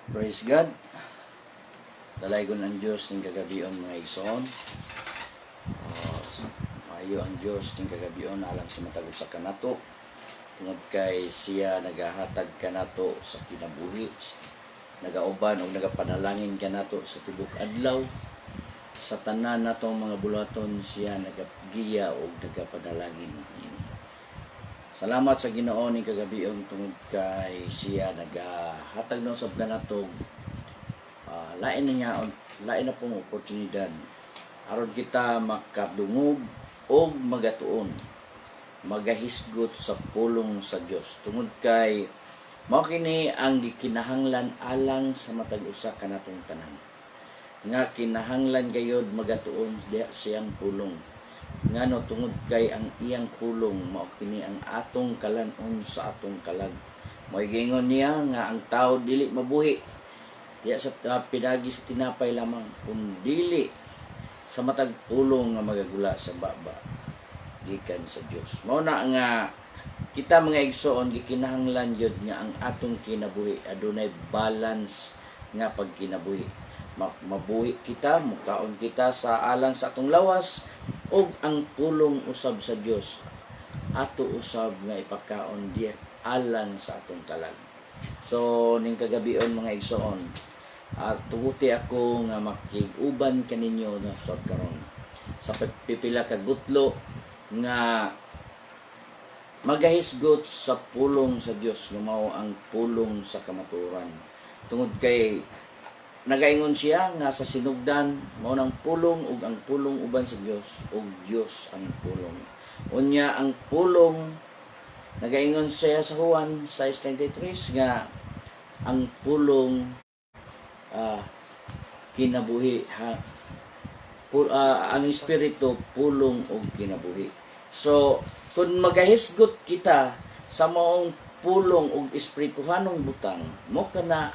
Praise God. Dalaygon ang Diyos ng kagabion mga igsoon. Maayo ang Diyos ng kagabion alang sa matag usa kanato. Tungod kay siya nagahatag kanato sa kinabuhi. Nagauban o nagapanalangin kanato sa tibok adlaw. Sa tanan natong mga bulaton siya nagagiya o nagapanalangin. Salamat sa Ginoo ni kagabion tungod kay siya nagahatag ng sabda nato. Lain na pong oportunidad aron kita makadungog o magatuon, magahisgot sa pulong sa Dios. Tungod kay mao kini ang gikinahanglan alang sa matag usa kanatong tanan. Nga kinahanglan gayud magatuon diha siyang pulong. Ngano tungod kay ang iyang pulong mao kini ang atong kalan-on sa atong kalag. Mo'y gingon niya nga ang tao dili mabuhi diya sa pinagi sa tinapay lamang, kun dili sa matag pulong nga magagula sa baba gikan sa Dios. Mao na nga kita mga igsoon gikinahanglan yun nga ang atong kinabuhi adunay balance nga pagkinabuhi. Mabuhi kita, mukaon kita sa alang sa atong lawas ug ang pulong usab sa Dios ato usab nga ipakaon diya alang sa atong kalag. So ning kagabion mga igsoon, tuguti ako nga makiguban kaninyo na sa karon sa pipila ka gutlo nga magahisgot sa pulong sa Dios nga mao ang pulong sa kamaturan. Tungod kay nagaingon siya nga sa sinugdan mao nang pulong ug ang pulong uban sa Dios ug Dios ang pulong. Unya ang pulong nagaingon siya sa Juan 6:33 nga ang pulong kinabuhi ang espiritu pulong ug kinabuhi. So kung magahisgot kita sa maong pulong ug espirituhanong butang, mo kana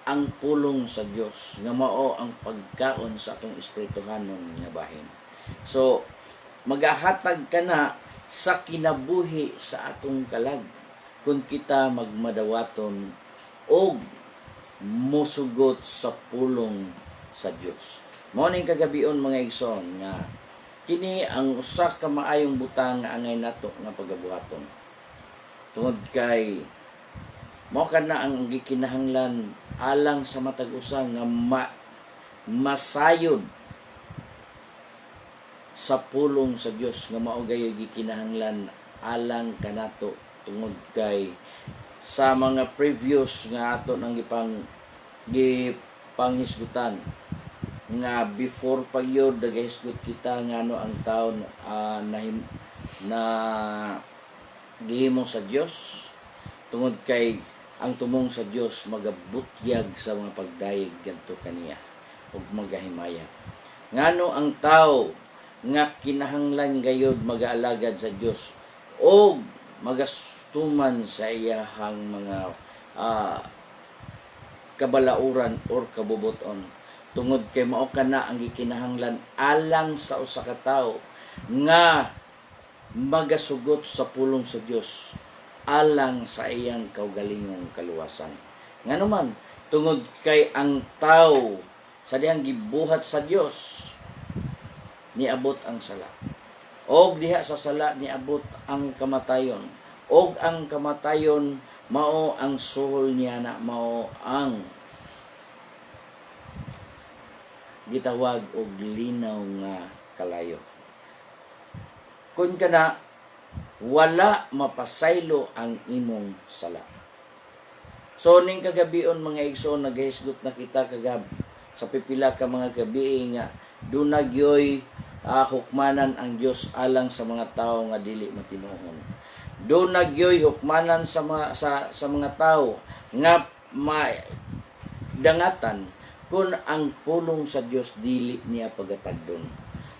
ang pulong sa Dios nga mao ang pagkaon sa atong espirituhanong nga bahin. So magahatag kana sa kinabuhi sa atong kalag kung kita magmadawaton og mosugot sa pulong sa Dios. Mao ning kagabion mga igsoon nga kini ang usa ka maayong butang nga angay nato nga pagabuhaton. Tungod kay mao kana ang gikinahanglan alang sa matag usa nga masayod sa pulong sa Dios nga mao gayud gikinahanglan alang kanato. Tungod kay sa mga previous nga ato nang gipanghisgutan nga before pa gyud nagahisgot kita nga ano ang tawo na gihimo sa Dios. Tungod kay ang tumong sa Dios magabutyag sa mga pagdayeg kadto kaniya ug magahimaya. Ngano ang tawo nga kinahanglan gayud magaalagad sa Dios ug magastuman sa iyahang mga kabalauran or kabubuton. Tungod kay mao kana ang gikinahanglan alang sa usa ka tawo nga magasugot sa pulong sa Dios alang sa iyang kaugalingong kaluwasan. Nganuman tungod kay ang tawo sa dihang gibuhat sa Dios niabot ang sala. Og diha sa sala niabot ang kamatayon. Og ang kamatayon mao ang suhol niya na mao ang gitawag og linaw nga kalayo. Kun kana wala mapasaylo ang imong sala. So ning kagabion mga igsoon nagahisgot na kita kagab sa pipila ka mga gabi nga dunagyoy hukmanan ang Dios alang sa mga tawo nga dili matinuhon. Dunagyoy hukmanan sa mga tawo nga dangatan kung ang pulong sa Dios dili niya pagatagdon.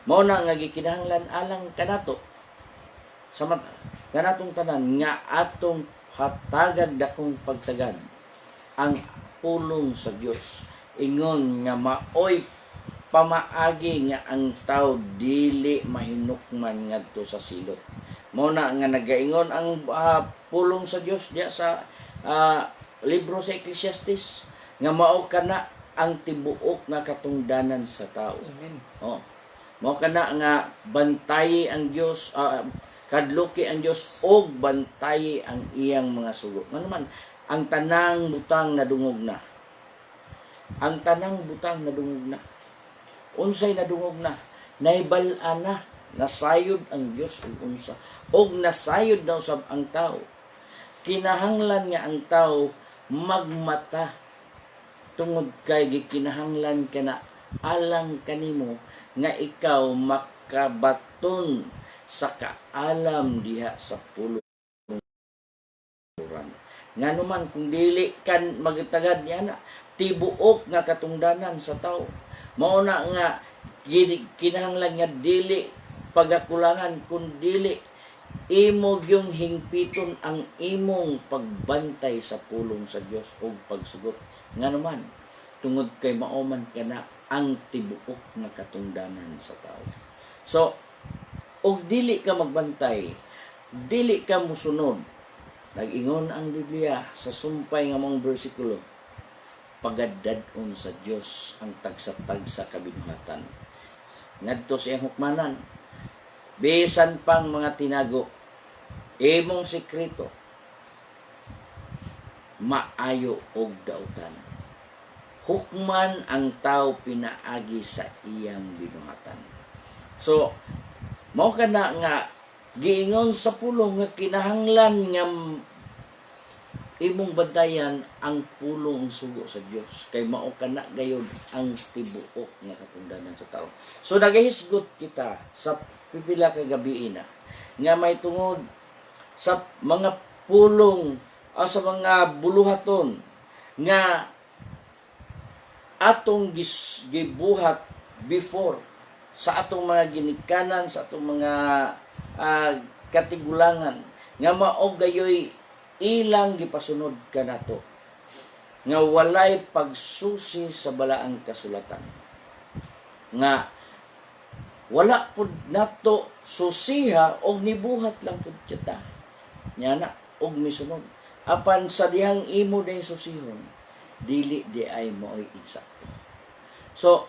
Mao na nga gikinahanglan alang kanato sa kanatong tanan nga atong hatagad dakong pagtagad ang pulong sa Dios. Ingon nga maoy pamaagi nga ang tao dili mahinukman ngadto sa silot. Mao na nga nagaingon ang pulong sa Dios diya sa libro sa Ecclesiastes nga mao kana ang tibuok nga katungdanan sa tao. Amen. Oh. Mao kana nga bantayi ang Dios, kadluki ang Dios og bantayi ang iyang mga sugo. Nga naman ang tanang butang nadungog na. Ang tanang butang nadungog na. Unsay nadungog na? Naibal-an na. Nasayod ang Dios ug unsa. Og nasayod na usab ang tao. Kinahanglan nga ang tao magmata tungod kay gikinahanglan kana alang kanimo nga ikaw makabaton sa kaalam diha sa pulong. Nga naman kung dili kan magtagad niya na tibuok nga katungdanan sa tao. Mao na nga kinahanglan nga dili pagakulangan kun dili imo yung hingpiton ang imong pagbantay sa pulong sa Dios o pagsugot. Nga naman tungod kay maoman kana ang tibuok nga katungdanan sa tao. So og dili ka magbantay, dili ka musunod. Nag-ingon ang Biblia sa sumpay nga mong bersikulo, pagadadon sa Dios ang tagsa-tagsa kabinuhatan. Ngadto sa iyang hukmanan, bisan pang mga tinago, imong sekreto, maayo og dautan. Hukman ang tao pinaagi sa iyang binuhatan. So, mao kana nga giingon sa pulong nga kinahanglan nga imong bantayan ang pulong sugo sa Dios kay mao kana gayud ang tibuok nga katungdanan sa tao. So nagahisgot kita sa pipila ka gabi na nga may tungod sa mga pulong o sa mga buluhaton nga atong gibuhat before sa atong mga ginikanan, sa atong mga katigulangan nga mao gayoy ilang gipasunod kanato nga walay pagsusi sa balaang kasulatan nga wala pud nato susiha og nibuhat lang pud kita nya na og misunod apan sa dihang imo day susihon dili di ay mo'y insakto. So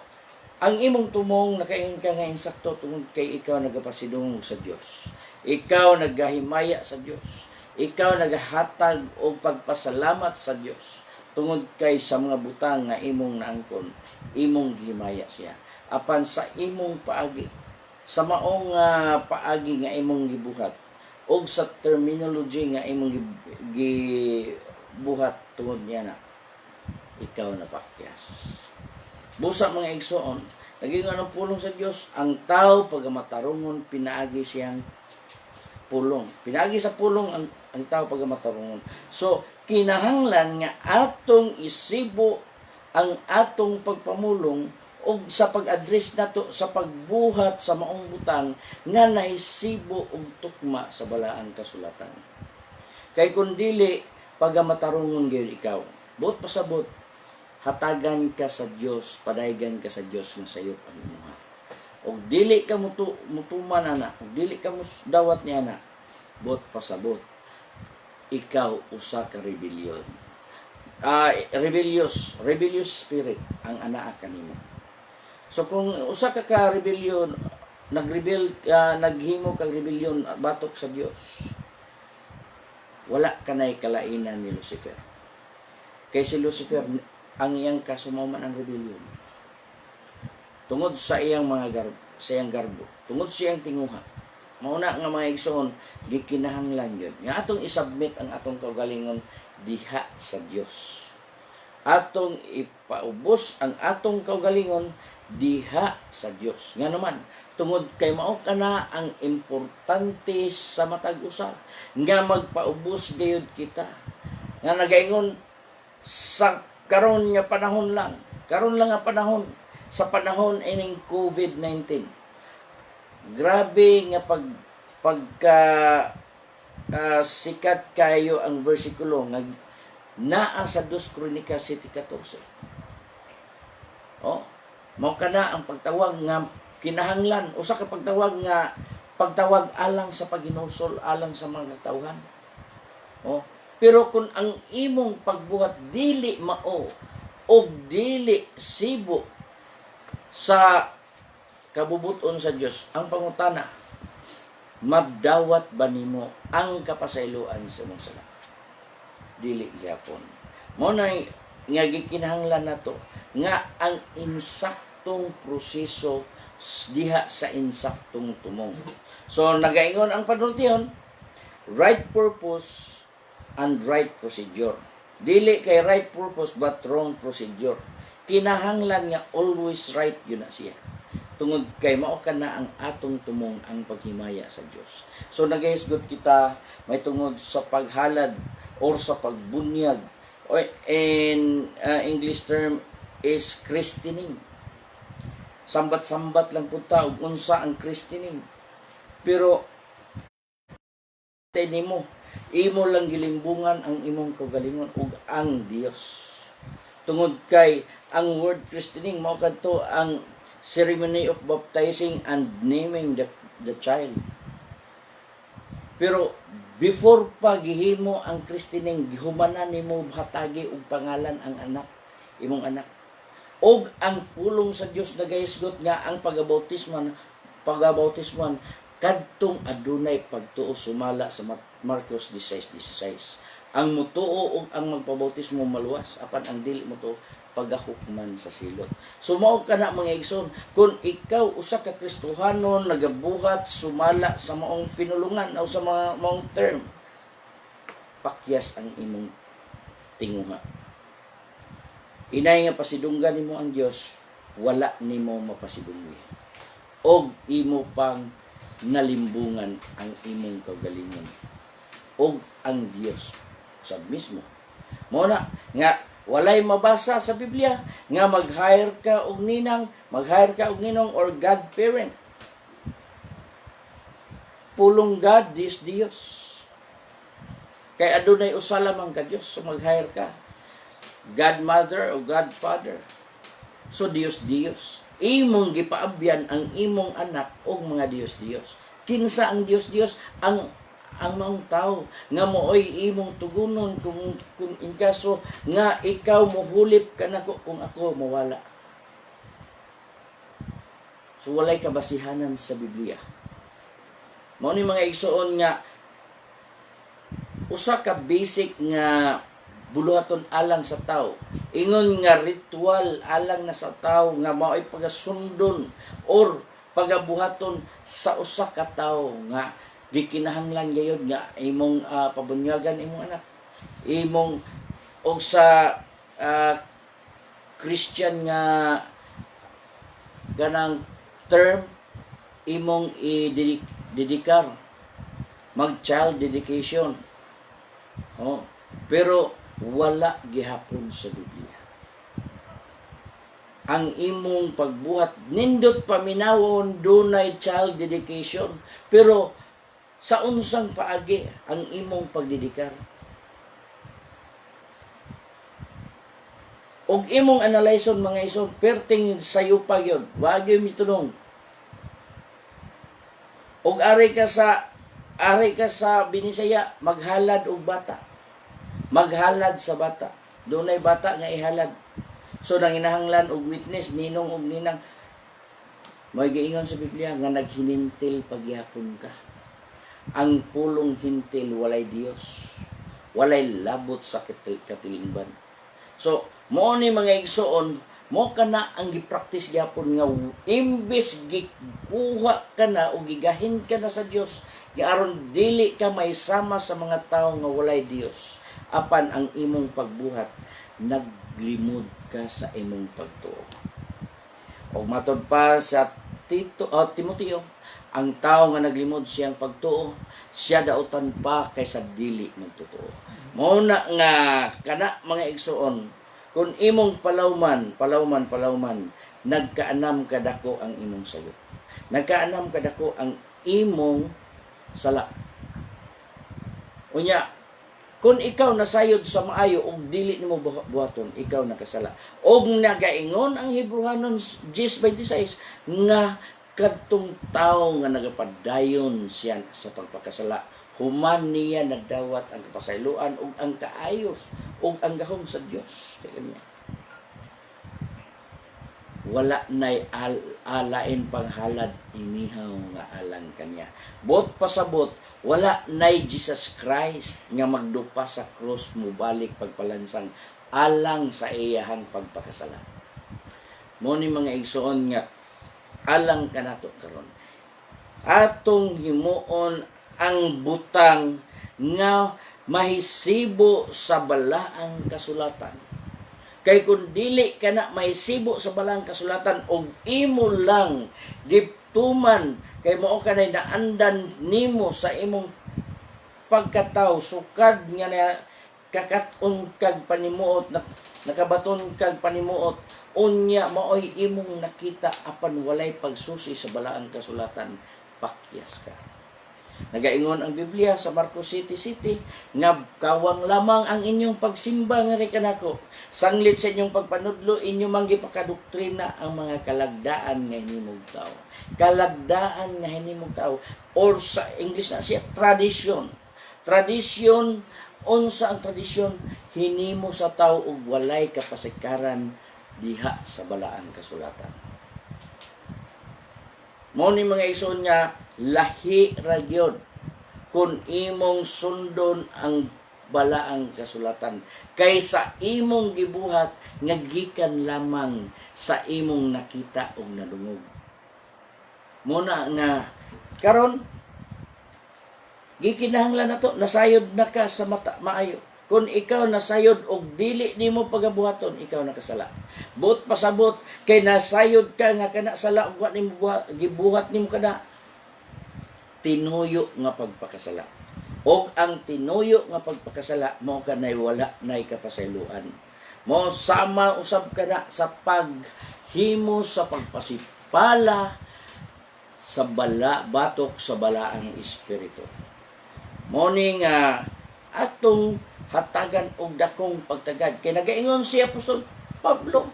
ang imong tumong nakaingon ka nga insakto tungod kay ikaw nagapasidungog sa Dios. Ikaw naghahimaya sa Dios. Ikaw naghatag og pagpasalamat sa Dios tungod kay sa mga butang nga imong naangkon, imong gihimaya siya. Apan sa imong paagi, sa maong paagi nga imong gibuhat og sa terminology nga imong gibuhat tungod niya na ikaw napakyas. Busa mga igsoon, naging anong pulong sa Dios, ang tao pagamatarungon pinaagi siyang pulong. Pinaagi sa pulong ang tao pagamatarungon. So kinahanglan nga atong isibo ang atong pagpamulong o sa pag-address nato sa pagbuhat sa maong butang nga naisibo og tukma sa balaang kasulatan. Kay kun dili pagamatarungon gyud ikaw, buot pasabot hatagan ka sa Dios, padaygan ka sa Dios nga sayop ang imuha. Og dili ka mutuman ana, og dili ka dawat niya na, buot pasabot ikaw usa ka rebellion. Rebellious spirit ang anaa kanimo. So kung usa ka rebellion, naghimo kag rebellion batok sa Dios, wala kanay kalainan ni Lucifer. Kay si Lucifer ang iyang kasumaman ang rebellion. Tungod sa iyang garbo, tungod sa iyang tinguha. Mauna nga mga igsoon, gikinahanglan yun. Nga atong isubmit ang atong kaugalingon diha sa Dios. Atong ipaubos ang atong kaugalingon diha sa Dios. Nga naman, tungod kay mao kana ang importante sa matag usa nga magpaubos gayud kita. Nga nagaingon sa karon nga panahon lang. Karon lang nga panahon. Sa panahon ining COVID-19. Grabe nga pagka sikat kayo ang bersikulo nga naa sa 2 Kronika 7:14. Oh, mao kana ang pagtawag nga kinahanglan usa ka pagtawag nga pagtawag alang sa paghinusol alang sa mga tawhan. Oh, Pero kung ang imong pagbuhat dili mao o dili sibo sa kabubuton sa Dios, ang pangutana, mabdawat ba nimo ang kapasayloan sa imong sala? Dili gyapon. Mao na nga gikinahanglan nato nga ang insaktong proseso diha sa insaktong tumong. So nagaingon ang panultiyon, right purpose and right procedure. Dili kay right purpose but wrong procedure. Kinahanglan nga always right yun na siya. Tungod kay mao kana ang atong tumong ang paghimaya sa Dios. So nagahisgot kita may tungod sa paghalad or sa pagbunyag. In English term is christening. Sambat-sambat lang po ta ug unsa ang christening. Pero nimo imo lang gilimbungan ang imong kagalingon ug ang Dios. Tungod kay ang word christening mao kadto ang ceremony of baptizing and naming the child. Pero before pa gihimo ang christening, gihumanan nimo hatagi og pangalan ang anak, imong anak. Og ang pulong sa Dios nagahisgot nga ang pagabautisman kadtong adunay pagtuo sumala sa Marcos 16:16. Ang mutuo og ang magpabautismo maluwas apan ang dili mo to pagahukman sa silot. So mao kana mga igsoon, kung ikaw usa ka Kristohanon nagabuhat sumala sa maong pinulungan o sa maong term, pakyas ang imong tinguha. Inay nga pasidunggan nimo ang Dios, wala nimo mapasidunggi. Og imo pang nalimbungan ang imong kagalingon. Og ang Dios sa mismo. Mao na nga walay mabasa sa Biblia nga mag-hire ka og ninang, mag-hire ka og ninong or godparent. Pulong God, Dios. Kay adunay usa lamang ka Dios, so mag-hire ka. Godmother o godfather. So Dios. Imong gipaabyan ang imong anak og mga Dios. Kinsa ang Dios? Ang maong tao nga mooy imong tugunon kung in kaso nga ikaw mohulip kanako kung ako mawala. So walay kabasihanan sa Biblia. Mao ni mga igsoon nga usa ka basic nga buluhaton alang sa tao. Ingon nga ritual alang na sa tao nga mao'y pagasundon or pagabuhaton sa usa ka tao nga di kinahanglan gayud nga imong pabunyagan imong anak. Imong og sa Christian nga ganang term imong i-dedikar mag-child dedication. Pero wala gihapon sa Biblia. Ang imong pagbuhat nindot paminawon dunay child dedication, pero sa unsang paagi ang imong pagdedikar. Og imong analyson mga ison, perting sayo pa yun. Wag yung mitunong. Og ari ka sa Binisaya, maghalad og bata. Maghalad sa bata. Dunay bata nga ihalad. So nanginahanglan og witness, ninong og ninang. May giingon sa Biblia nga naghinintil pagyapon ka. Ang pulong hintil walay Dios, walay labot sa katilingban. So mo ni mga igsoon, mo kana ang gipractice gyapon nga imbes gikuha ka na o gigahin ka na sa Dios, aron dili ka may sama sa mga tawo nga walay Dios. Apan ang imong pagbuhat naglimod ka sa imong pagtuo. Og matod pa sa Timoteo, ang tao nga naglimod siyang pagtuo, siya dautan pa kaysa dili magtotoo. Mao na nga kana mga igsoon, kung imong palawman, nagkaanam kadako ang imong sayop. Nagkaanam kadako ang imong sala. Unya, kung ikaw nasayod sa maayo ug dili nimo buhaton, ikaw nakasala. Og nagaingon ang Hebrehanon 10:26 nga kadtong tao nga nagapadayon siya sa pagpakasala, human niya nagdawat ang kapasayloan ug ang kaayos ug ang gahom sa Dios kay kaniya. Wala nay alain panghalad inihaw nga alang kaniya. Bot pasabot, wala nay Jesus Christ nga magdupa sa krus mubalik pagpalansang alang sa iyahang pagpakasala. Mo ni mga igsoon nga alang kanato karon. Atong himuon ang butang nga mahisibo sa balaang kasulatan. Kay kung dili ka na mahisibo sa balaang kasulatan og imo lang giptuman kay mao kanay naandan nimo sa imong pagkatao sukad nga na kakat-on kag panimuot nakabaton kag panimuot unya maoy imong nakita apan walay pagsusi sa balaang kasulatan pakyas ka. Nagaingon ang Biblia sa Marcos 7:7 nga kawang lamang ang inyong pagsimba nga kanako. Sanglit sa inyong pagpanudlo inyo man gipakadoktrina ang mga kalagdaan nga hinimong tao. Kalagdaan nga hinimong tao or sa English na siya tradition. Tradition unsa ang tradisyon hinimo sa tao ug walay kapasikaran diha sa balaang kasulatan. Mao ni mga igsoon nga lahi ra gyud kun imong sundon ang balaang kasulatan kaysa imong gibuhat nga gikan lamang sa imong nakita ug nadungog. Muna nga karon gikinahanglan nato nasayod na ka sa mata maayo. Kung ikaw nasayod og dili nimo pagabuhaton, ikaw nakasala. But pasabot kay nasayod ka nga kana sala ug wa nimo gibuhat nimo kana tinuyo nga pagpakasala. Og ang tinuyo nga pagpakasala mao kanay wala nay kapasayloan. Mo sama usab kana sa paghimo sa pagpasipala sa batok sa balaang espiritu. Mo ni nga atong hatagan og dakong pagtagad kay nagaingon si Apostol Pablo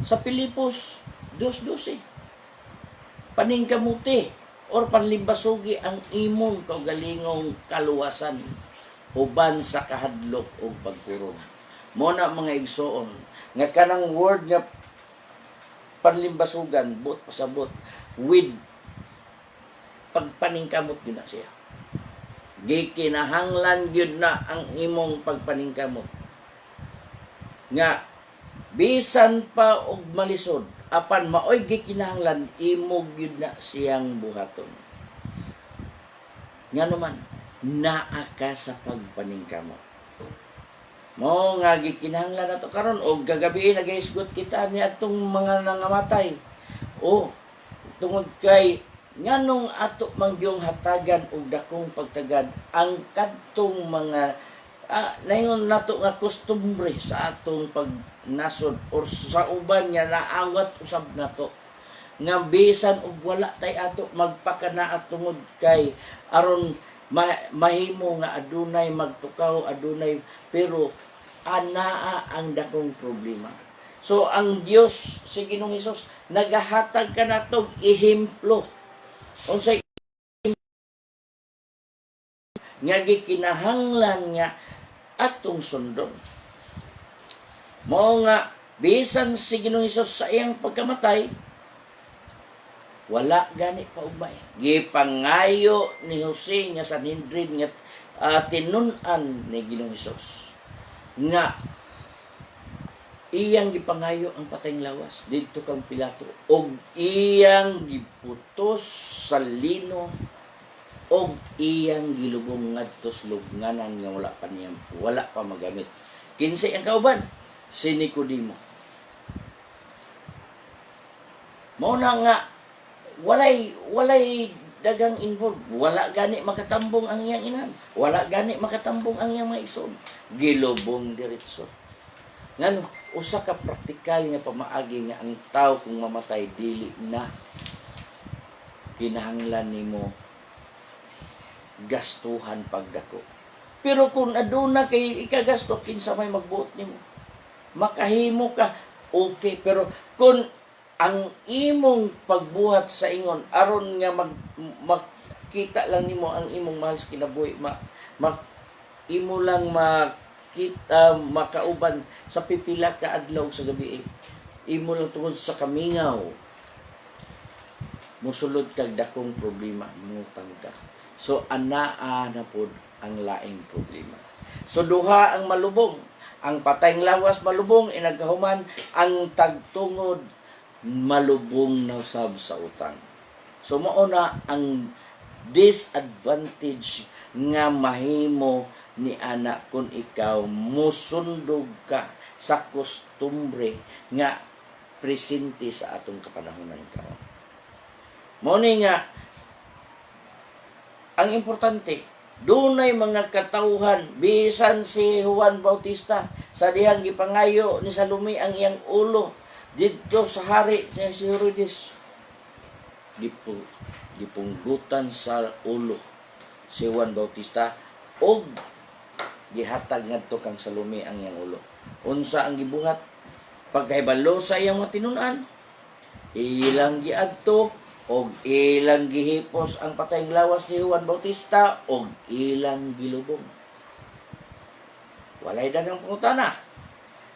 sa Pilipos 2:12 paningkamuti or panlimbasugi ang imong kaugalingong kaluwasan uban sa kahadlok ug pagkurong. Mo na mga igsoon nga kanang word nga panlimbasugan but pasabot with pagpaningkamot gyud na siya. Gikinahanglan gyud na ang imong pagpaningkamot nga bisan pa og malisod apan maoy gikinahanglan imo gyud na siyang buhaton. Ngano man naa ka sa pagpaningkamot. Mo nga gikinahanglan nato karon og gagabi nagaisgot kita ni atong mga nangamatay. O tungod kay nganong ato mangyong hatagan og dakong pagtagad ang kadtong mga naingon nato nga kustumbre sa atong pagnasod or sa uban nga naawat usab nato nga bisan og wala tay ato magpakanaat tungod kay aron mahimo nga adunay magtukaw adunay pero anaa ang dakong problema. So ang Dios si Ginoong Hesus nagahatag kanatog ehemplo unsay nga gikinahanglan nga atong sundon. Mao nga bisan si Ginoong Hesus sa iyang pagkamatay wala gani pa ubay. Gipangayo ni Jose nga Sanhedrin nga tinun-an ni Ginoong Hesus nga iyang gipangayo ang patayng lawas didto kang Pilato og iyang giputos sa lino og iyang gilubong ngadto sa lubnganan nga wala pa magamit. Kinsay ang kauban? Si Nicodemo. Mao na nga walay dagang involved. Wala gani makatambong ang iyang inan. Wala gani makatambong ang iyang mga igsoon. Gilubong diretso. Ngano usa ka praktikal nga pamaagi nga ang tao kung mamatay dili na kinahanglan nimo gastuhan pagdako. Pero kung aduna kay ikagasto kinsa may magbuot nimo makahimo ka okay, pero kung ang imong pagbuhat sa ingon aron nga makita lang nimo ang imong mahal sa kinabuhi, imo lang makauban sa pipila ka adlaw sa gabi. Imo lang tungod sa kamingaw, musulod kag dakong problema, mangutang ka. So anaa na pod ang laing problema. So duha ang malubong, ang patayng lawas malubong inagahuman, ang tagtungod malubong na usab sa utang. So mao na ang disadvantage nga mahimo ni ana kung ikaw musundog ka sa kostumbre nga presente sa atong kapanahonan karon. Mao ni nga ang importante, dunay mga katawhan, bisan si Juan Bautista sa dihang gipangayo ni Salome ang iyang ulo dito sa hari si Herodes, gipunggutan sa ulo si Juan Bautista og gihatag ngadto kang Salome ang iyang ulo. Unsa ang gibuhat? Pagkahibalo sa iyang mga tinun-an, ilang giadto og ilang gihipos ang patayng lawas ni Juan Bautista og ilang gilubong. Walay daghang pangutana.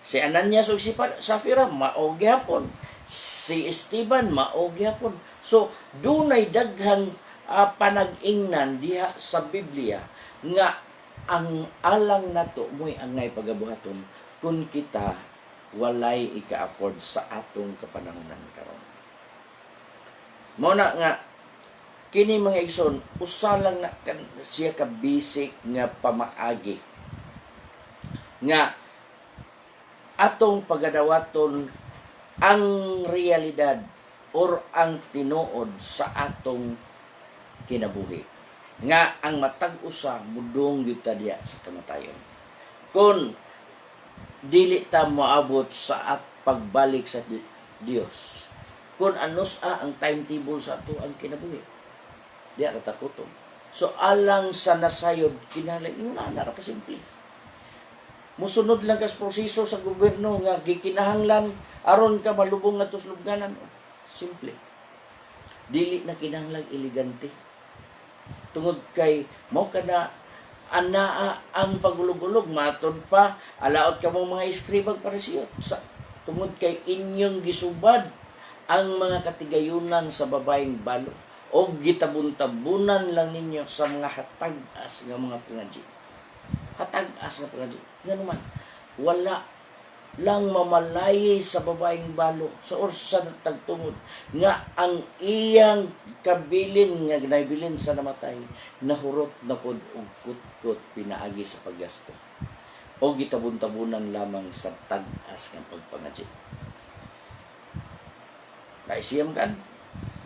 Si Ananias ug si Safira mao gyapon. Si Esteban mao gyapon. So dunay daghang panag-ingnan diha sa Biblia nga ang alang nato mo'y angay pagabuhaton kung kita walay ika-afford sa atong kapanahonan karon. Mao na nga kini mga igsoon, usa lang na siya ka basic nga pamaagi nga atong pagadawaton ang realidad or ang tinuod sa atong kinabuhi nga ang matag usa mudong gyud ta diya sa kamatayon. Kun dili ta moabot sa pagbalik sa Dios, kung anos ang timetable sa ato ang kinabuhi, diya ra takutom. So alang sa nasayod kinahanglan ina ra ka simple. Musunod lang kas proseso sa gobyerno nga gikinahanglan aron ka malubong ngadto sa lubnganan. Simple. Dili na kinahanglan elegante. Tungod kay mao kana anaa ang pagulog-ulog matod pa alaot ka mong mga eskribag parisiyot sa tungod kay inyong gisubad ang mga katigayunan sa babaeng balo o gitabun-tabunan lang ninyo sa mga hatag-as nga mga pingadji. Hatag-as nga pingadji. Nga naman, wala lang mamalay sa babaeng balo sa orsa ng tagtungod nga ang iyang kabilin nga ginabilin sa namatay nahurot na pod og kutkot pinaagi sa paggasto o gitabun-tabunan lamang sa tag-as nga pagpangadji. Ay siyam kan.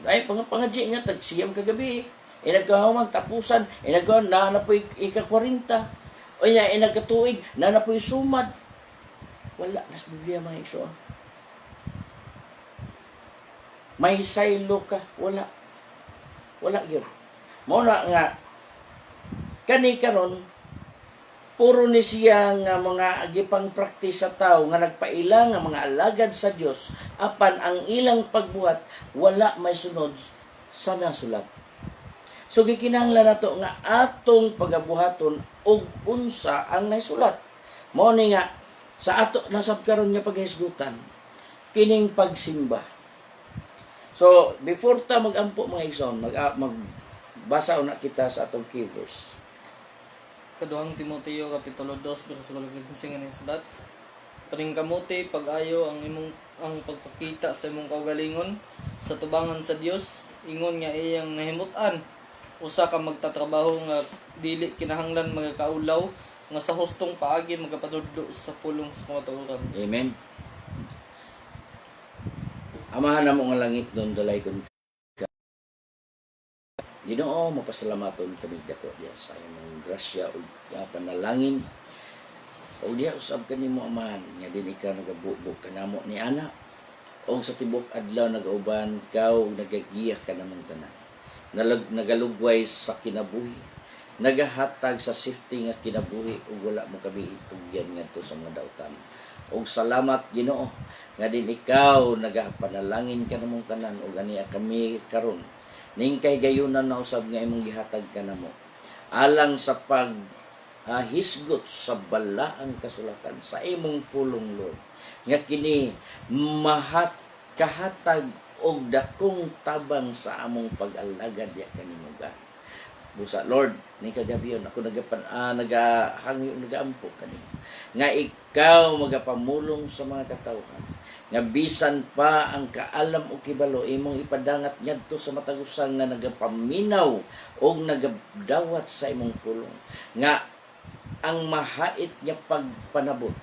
Ay pangadji nga tag siyam kagabi. Nagkahawang tapusan, nagkaon na po ika-40. O nya nagkatuig na po sumad. Wala nas Biblia mga igsoon. May saylo ka, wala. Wala gyud. Mao na nga kani karon puro ni siya nga mga gipang practice sa tao nga nagpaila nga mga alagad sa Dios apan ang ilang pagbuhat wala may sunod sa nasulat. So gikinahanglan nato nga atong pagabuhaton og unsa ang nasulat. Mao ni nga sa ato nasab karon nga paghisgutan kining pagsimba. So before ta magampo mga igsoon, magbasa una kita sa atong key verse. Kaduhang Timoteo kapitulo 2 bersikulo 15 nga sulat. Paring kamuti pag-ayo ang pagpakita sa imong kaugalingon sa tubangan sa Dios, ingon nga iyang nahimutan. Usa ka magtatrabaho nga dili kinahanglan magakaulaw nga sa hustong paagi magapadudlo sa pulong sa kamatuoran. Amen. Amahan namo nga langit nun dalay kun Ginoo, mapasalamaton kami dako diya sa imong grasya ug panalangin. O diya usab kanimo amahan nga din ikaw nagabubo kanamo ni ana. O sa tibok adlaw nagauban ka ug nagagiya ka namong tanan. Nagalugway sa kinabuhi. Nagahatag sa safety nga kinabuhi ug wala mo kami itugyan ngadto sa mga dautan. Og salamat Ginoo nga din ikaw nagapanalangin ka namong tanan ug aniya kami karon ning kay gayunan na usab nga imong gihatag kanamo alang sa pag hisgot sa balaang kasulatan sa imong pulong, Lord, nga kini kahatag og dakong tabang sa among pag-alagad ya kanimugan. Busa, Lord, ni kagabiyon ako nagaampo kanimo nga ikaw magapamulong sa mga katawhan nga bisan pa ang kaalam o kibalo imong ipadangat ngadto sa matag-usa nga nagapaminaw o nagadawat sa imong pulong, nga ang mahait niya pagpanabot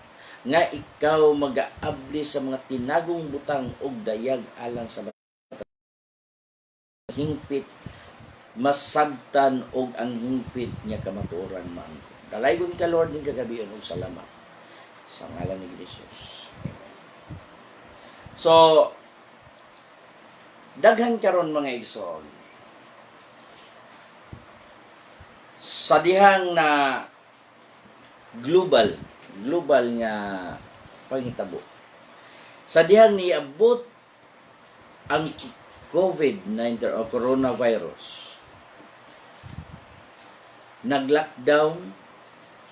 nga ikaw mag-aabli sa mga tinagong butang og dayag alang sa hingpit masabtan og ang hingpit niya kamatuoran maangko. Dalaygon ka, Lord, ning kagabion og salamat sa ngalan ni Jesus. So, daghan karon mga igsoon sa dihang na global nga panghitabo. Sa dihang niabot ang COVID-19 o coronavirus, nag-lockdown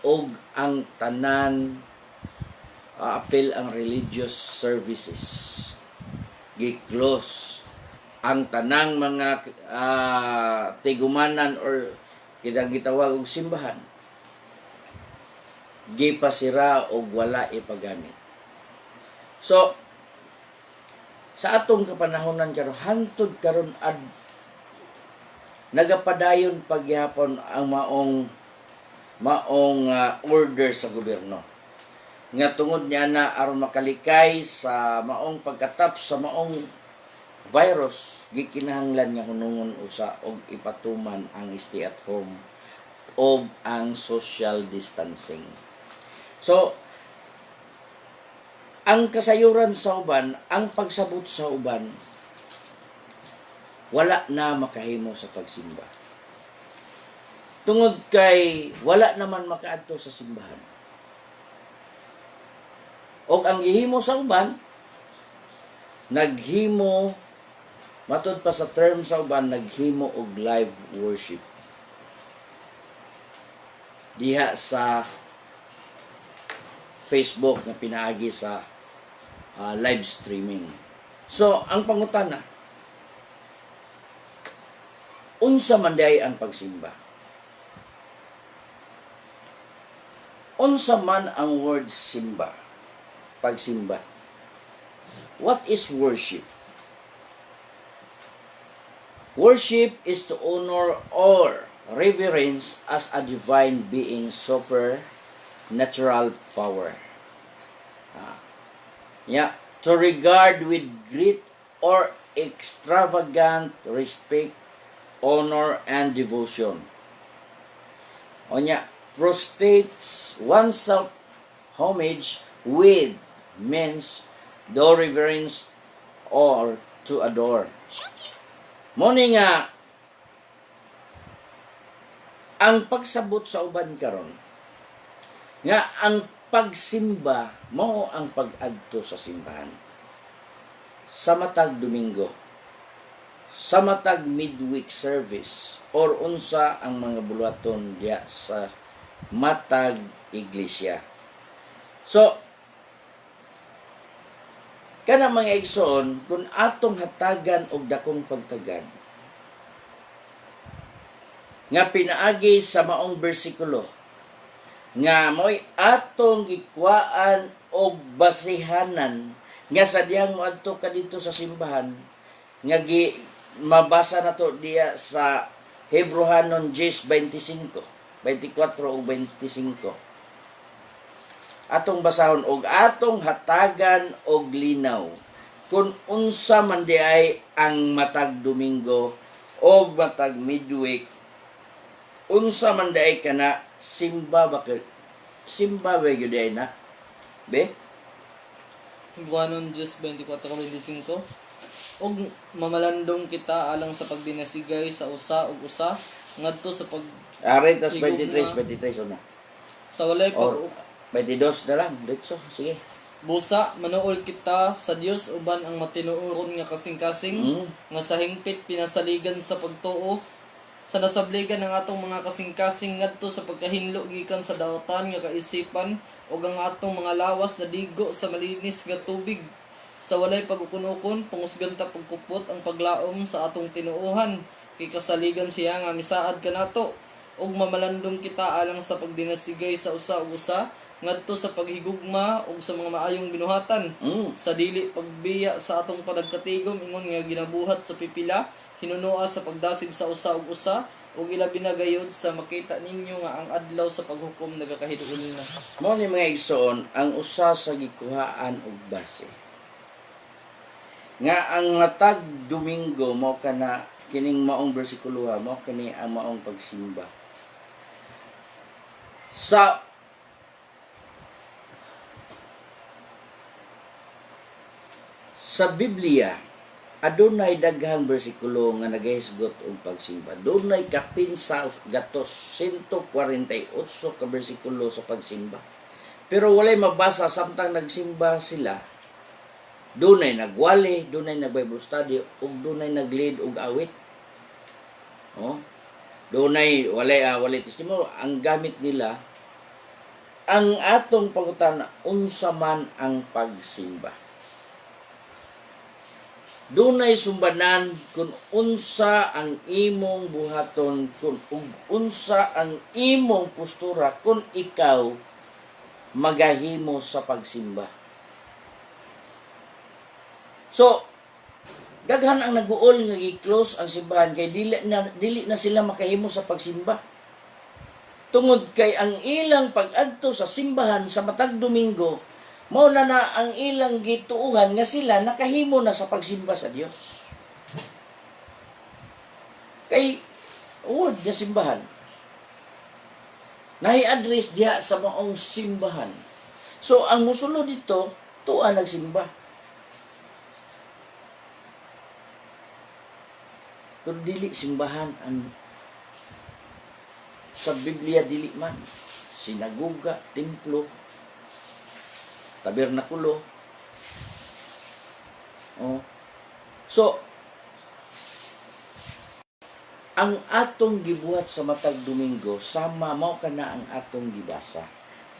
og ang tanan apil ang religious services. Gi-close ang tanang mga tigumanan or kitang gitawag og simbahan. Gipasira og wala ipagamit. So, sa atong kapanahonan karon hantod karon nagapadayon pagyapon ang maong order sa gobyerno nga tungod niya na aron makalikay sa maong pagkatap sa maong virus, gikinahanglan nga hunungon usa og ipatuman ang stay at home o ang social distancing. So, ang kasayuran sa uban, ang pagsabot sa uban, wala na makahimo sa pagsimba. Tungod kay wala naman makaadto sa simbahan. O ang gihimo sa uban, naghimo, matod pa sa term sa uban, naghimo og live worship. Diha sa Facebook na pinaagi sa live streaming. So, ang pangutana, unsa man day ang pagsimba? Unsa man ang word simba? Pagsimba. What is worship? Worship is to honor or reverence as a divine being, supernatural power. To regard with great or extravagant respect, honor, and devotion. Prostrates oneself homage with means do reverence or to adore. Muni nga ang pagsabot sa uban karon nga ang pagsimba mao ang pag-adto sa simbahan sa matag Domingo, sa matag midweek service, or unsa ang mga buluhaton diya sa matag iglesia. So, kana mga igsoon, kung atong hatagan og dakong pagtagad, nga pinaagi sa maong bersikulo, nga mo'y atong gikwaan og basihanan, nga sa diyang moadto ka dito sa simbahan, nga mabasa na to diya sa Hebrehanon 10:25, 24 o 25. Atong basahon og atong hatagan og linaw kung unsa man diay ang matag Domingo o matag midweek, unsa man diay kana simba ba gyud diay na be Hebrehanon 10:24-25. Og mamalandong kita alang sa pagdinasigay sa usa ug usa ngadto sa pag Ari, tas 23 una. sa walay Or pag 22 na lang, ditso, sige. Busa manuol kita sa Dios uban ang matinuoron nga kasing-kasing nga sa hingpit pinasaligan sa pagtuo sa nasabligan ng atong mga kasing-kasing ngadto sa pagkahinlo gikan sa daotan nga kaisipan ug ang atong mga lawas na digo sa malinis nga tubig sa walay pagukon-ukon pangusgan ta pagkupot ang paglaom sa atong tinuohan kay kasaligan siya nga misaad kanato ug mamalandong kita alang sa pagdinasigay sa usa ug usa ngadto sa paghigugma ug sa mga maayong binuhatan sa dili pagbiya sa atong panagkatigom ingon nga ginabuhat sa pipila hinunoa sa pagdasig sa usa ug usa ug ilabi na gayud sa makita ninyo nga ang adlaw sa paghukom nagakahiduol na. Mao ni mga igsoon ang usa sa gikuhaan og base nga ang matag Domingo mao kana kining maong bersikulo mao kani ang maong pagsimba sa Biblia. Adunay daghang bersikulo nga nagahisgot og pagsimba. Dunay kapin sa gatos 148 ka bersikulo sa pagsimba. Pero walay mabasa samtang nagsimba sila. Dunay nagwali, dunay nag-Bible study, ug dunay nag-lead og awit. Oh. Dunay walay testimonya. Ang gamit nila ang atong pangutana unsa man ang pagsimba. Dunay sumbanan kung unsa ang imong buhaton, kung unsa ang imong postura kung ikaw magahimo sa pagsimba. So, daghan ang naguol nga gi-close ang simbahan kay dili na sila makahimo sa pagsimba. Tungod kay ang ilang pag-adto sa simbahan sa matag Domingo mao na ang ilang gituuhan nga sila nakahimo na sa pagsimba sa Dios. Kay uod nga simbahan nahi-address diha sa maong simbahan. So ang musulod dito tuwa nagsimba. Pero dili simbahan ang sa Biblia dili man sinagoga, templo, tabernakulo. Oh. So, ang atong gibuhat sa matag Domingo, sama mao kana ang atong gibasa.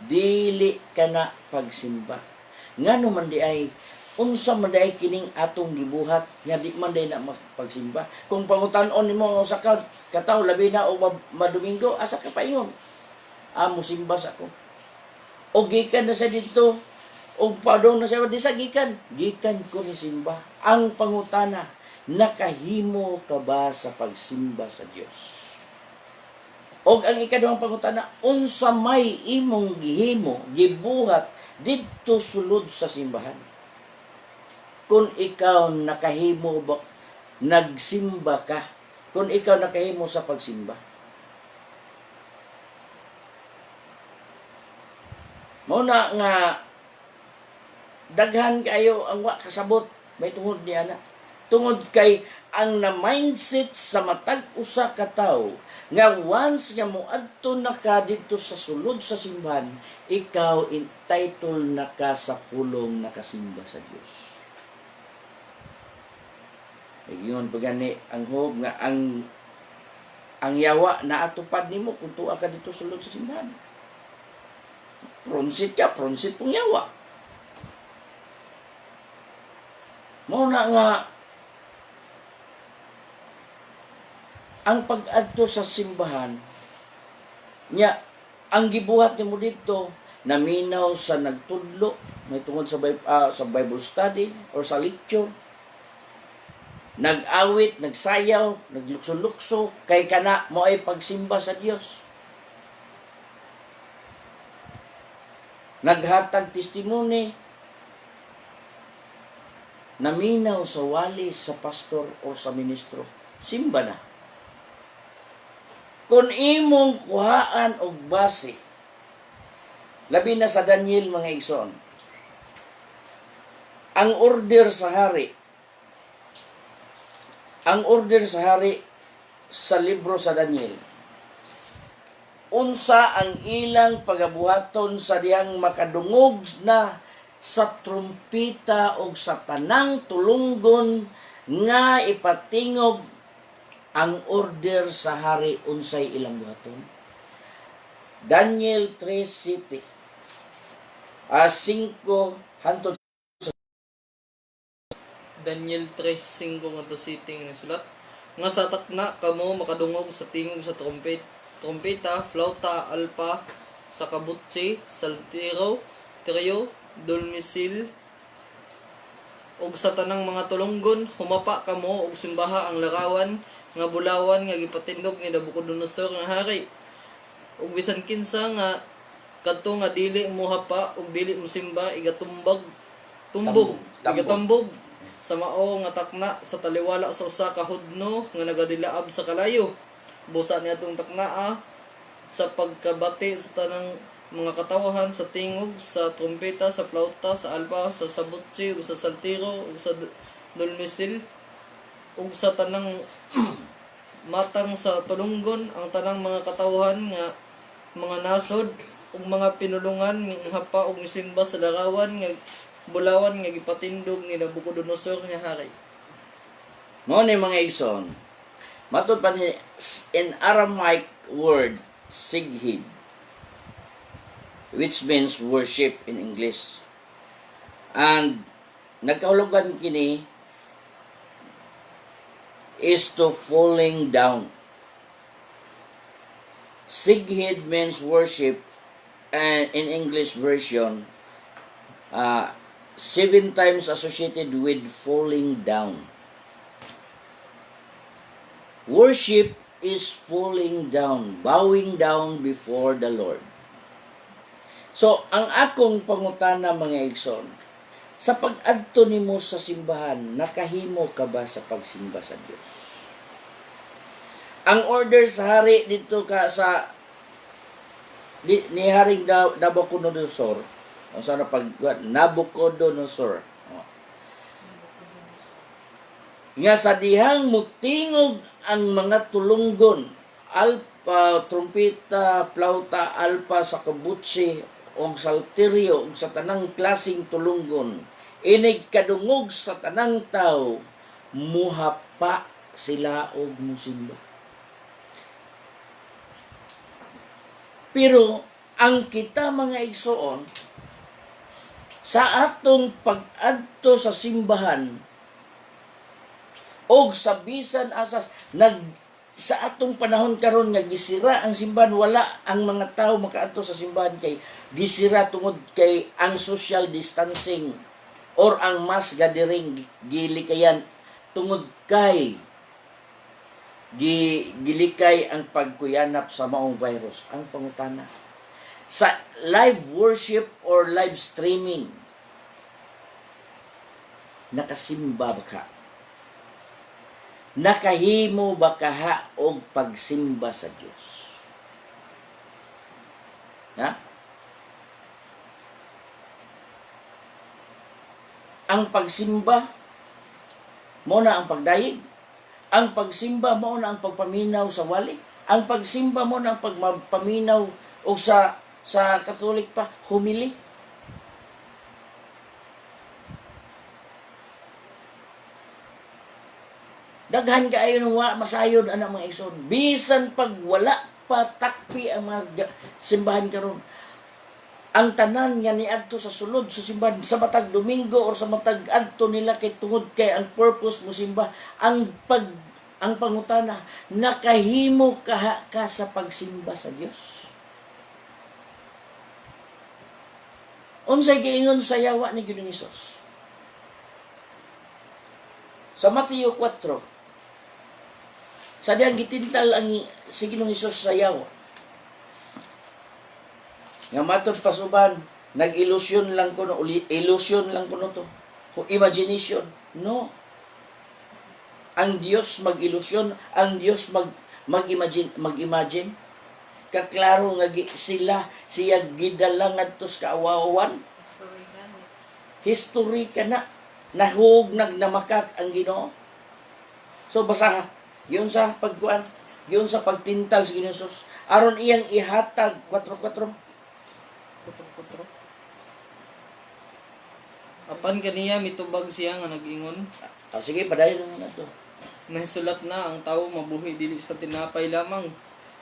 Dili kana pagsimba. Ngano man di ay unsa man di ay kining atong gibuhat nga di man di na magpagsimba. Kung pangutan-on nimo usa ka katawo labi na o madomingo, asa ka paingon? Amo simba sa ko. O gikan na sa dito o padong na siya di sa gikan ko ni simba. Ang pangutana, nakahimo ka ba sa pagsimba sa Dios? Og ang ikaduhang pangutana, unsa may imong gihimo gibuhat didto sulod sa simbahan? Kung ikaw nakahimo ba nagsimba ka, kung ikaw nakahimo sa pagsimba, mao na nga daghan kayo ang wa kasabot may tungod niya na. Tungod kay ang na-mindset sa matag usa ka tawo nga once nga moadto na ka dito sa sulod sa simbahan, ikaw entitled na ka sa pulong nakasimba sa Dios. Ngayon pagani ang hope nga ang yawa na atupad nimo kung tuwa ka dito sulod sa simbahan. Pronsit pong yawa. Mao na nga ang pag-adto sa simbahan nya ang gibuhat nimo dito naminaw sa nagtudlo may tungod sa Bible study or sa lecture, nag-awit, nagsayaw, naglukso-lukso kay kana mo ay pagsimba sa Dios. Naghatag testimony, naminaw sa wali sa pastor o sa ministro, simba na. Kung imong kuhaan og base, labi na sa Daniel mga igsoon, ang order sa hari sa libro sa Daniel, unsa ang ilang pagabuhaton sa diyang makadungog na sa trumpita o sa tanang tulunggon nga ipatingog ang order sa hari unsay ilang buhaton. Daniel 3:7 5 hantod Daniel 3:5 nga to siting ni sulat. Nga sa takna kamo makadungog sa tingog sa trompeta, flauta, alpa, sa kabutsi, saltiro, trio, dulmisil, ug sa tanang mga tulunggon, humapa kamo ug simbaha ang larawan nga bulawan nga gipatindog ni Nabucodonosor nga hari. Ug bisan kinsa nga kadto nga dili mo hapa ug dili mo simba tumbog Tambog. igatambog sa mao nga takna sa taliwala sa usa ka hudno nga nagadilaab sa kalayo. Busa niadtong taknaa sa pagkabati sa tanang mga katawahan sa tingog, sa trompeta, sa flauta, sa alba, sa sabutsi, ug sa saltiro, ug sa dulmisil, ug sa tanang matang sa tulunggon, ang tanang mga katawahan nga mga nasod, ug mga pinulungan, hapa ug misimba sa larawan nga bulawan nga gipatindog ni Nabucodonosor nga hari. Mao ni mga igsoon. Matud pa ni in Aramaic word sighid, which means worship in English. And nagkahulugan kini is to falling down. Sighid means worship, and in English version 7 times associated with falling down. Worship is falling down, bowing down before the Lord. So, ang akong pangutana mga igsoon, sa pag-adto nimo sa simbahan, nakahimo ka ba sa pagsimba sa Dios? Ang order sa hari dito ka sa ni Haring Nabucodonosor, ang sana Nabucodonosor. Nga sa dihang mutingog ang mga tulunggon, alpa, trumpeta, flauta, alpa, sa kabutsi, o salterio, o sa tanang klasing tulunggon, inig kadungog sa tanang tao, muhapa sila og musimba. Pero ang kita mga igsoon, sa atong pag-adto sa simbahan, og sa bisan asas sa atong panahon karon nga gisira ang simbahan, wala ang mga tao makaadto sa simbahan kay gisira tungod kay ang social distancing or ang mass gathering gilikayan tungod kay gilikay ang pagkuyanap sa maong virus. Ang pangutana, sa live worship or live streaming, nakasimba ba ka? Nakahimo ba kaha og pagsimba sa Dios? Ha? Ang pagsimba mo na ang pagdayeg. Ang pagsimba mo na ang pagpaminaw sa wali. Ang pagsimba mo na ang pagpaminaw o sa Katolik pa, humili. Daghan kaayo nung masayod anak mga igsoon. Bisan pag wala pa takpi ang mga simbahan karon. Ang tanan nga niadto sa sulod sa simbahan sa matag Domingo or sa matag adto nila kay tungod kay ang purpose mo simba, ang pangutana, nakahimo ka sa pagsimba sa Dios. Unsay giingon sa yawa ni Ginoong Hesus? Sa Mateo 4, sa diyang gitintal ang si Ginoong Hesus sa yawa. Nga matod pasuban, nag-illusion lang ko no, illusion lang ko no to. Imagination. No. Ang Dios mag-illusion, ang Dios mag-imagine. Kaklaro nga siya gidala ngadto sa kaawawan. History ka na. Nahug nagnamakak ang Ginoo. So basaha, yun sa pagkuan, yun sa pagtintal sa Ginoong Hesus, aron iyang ihatag 4-4. Apan kaniya mitubag siya nga nag-ingon, Sige, padayon na to. nahisulat na ang tawo mabuhi dili sa tinapay lamang,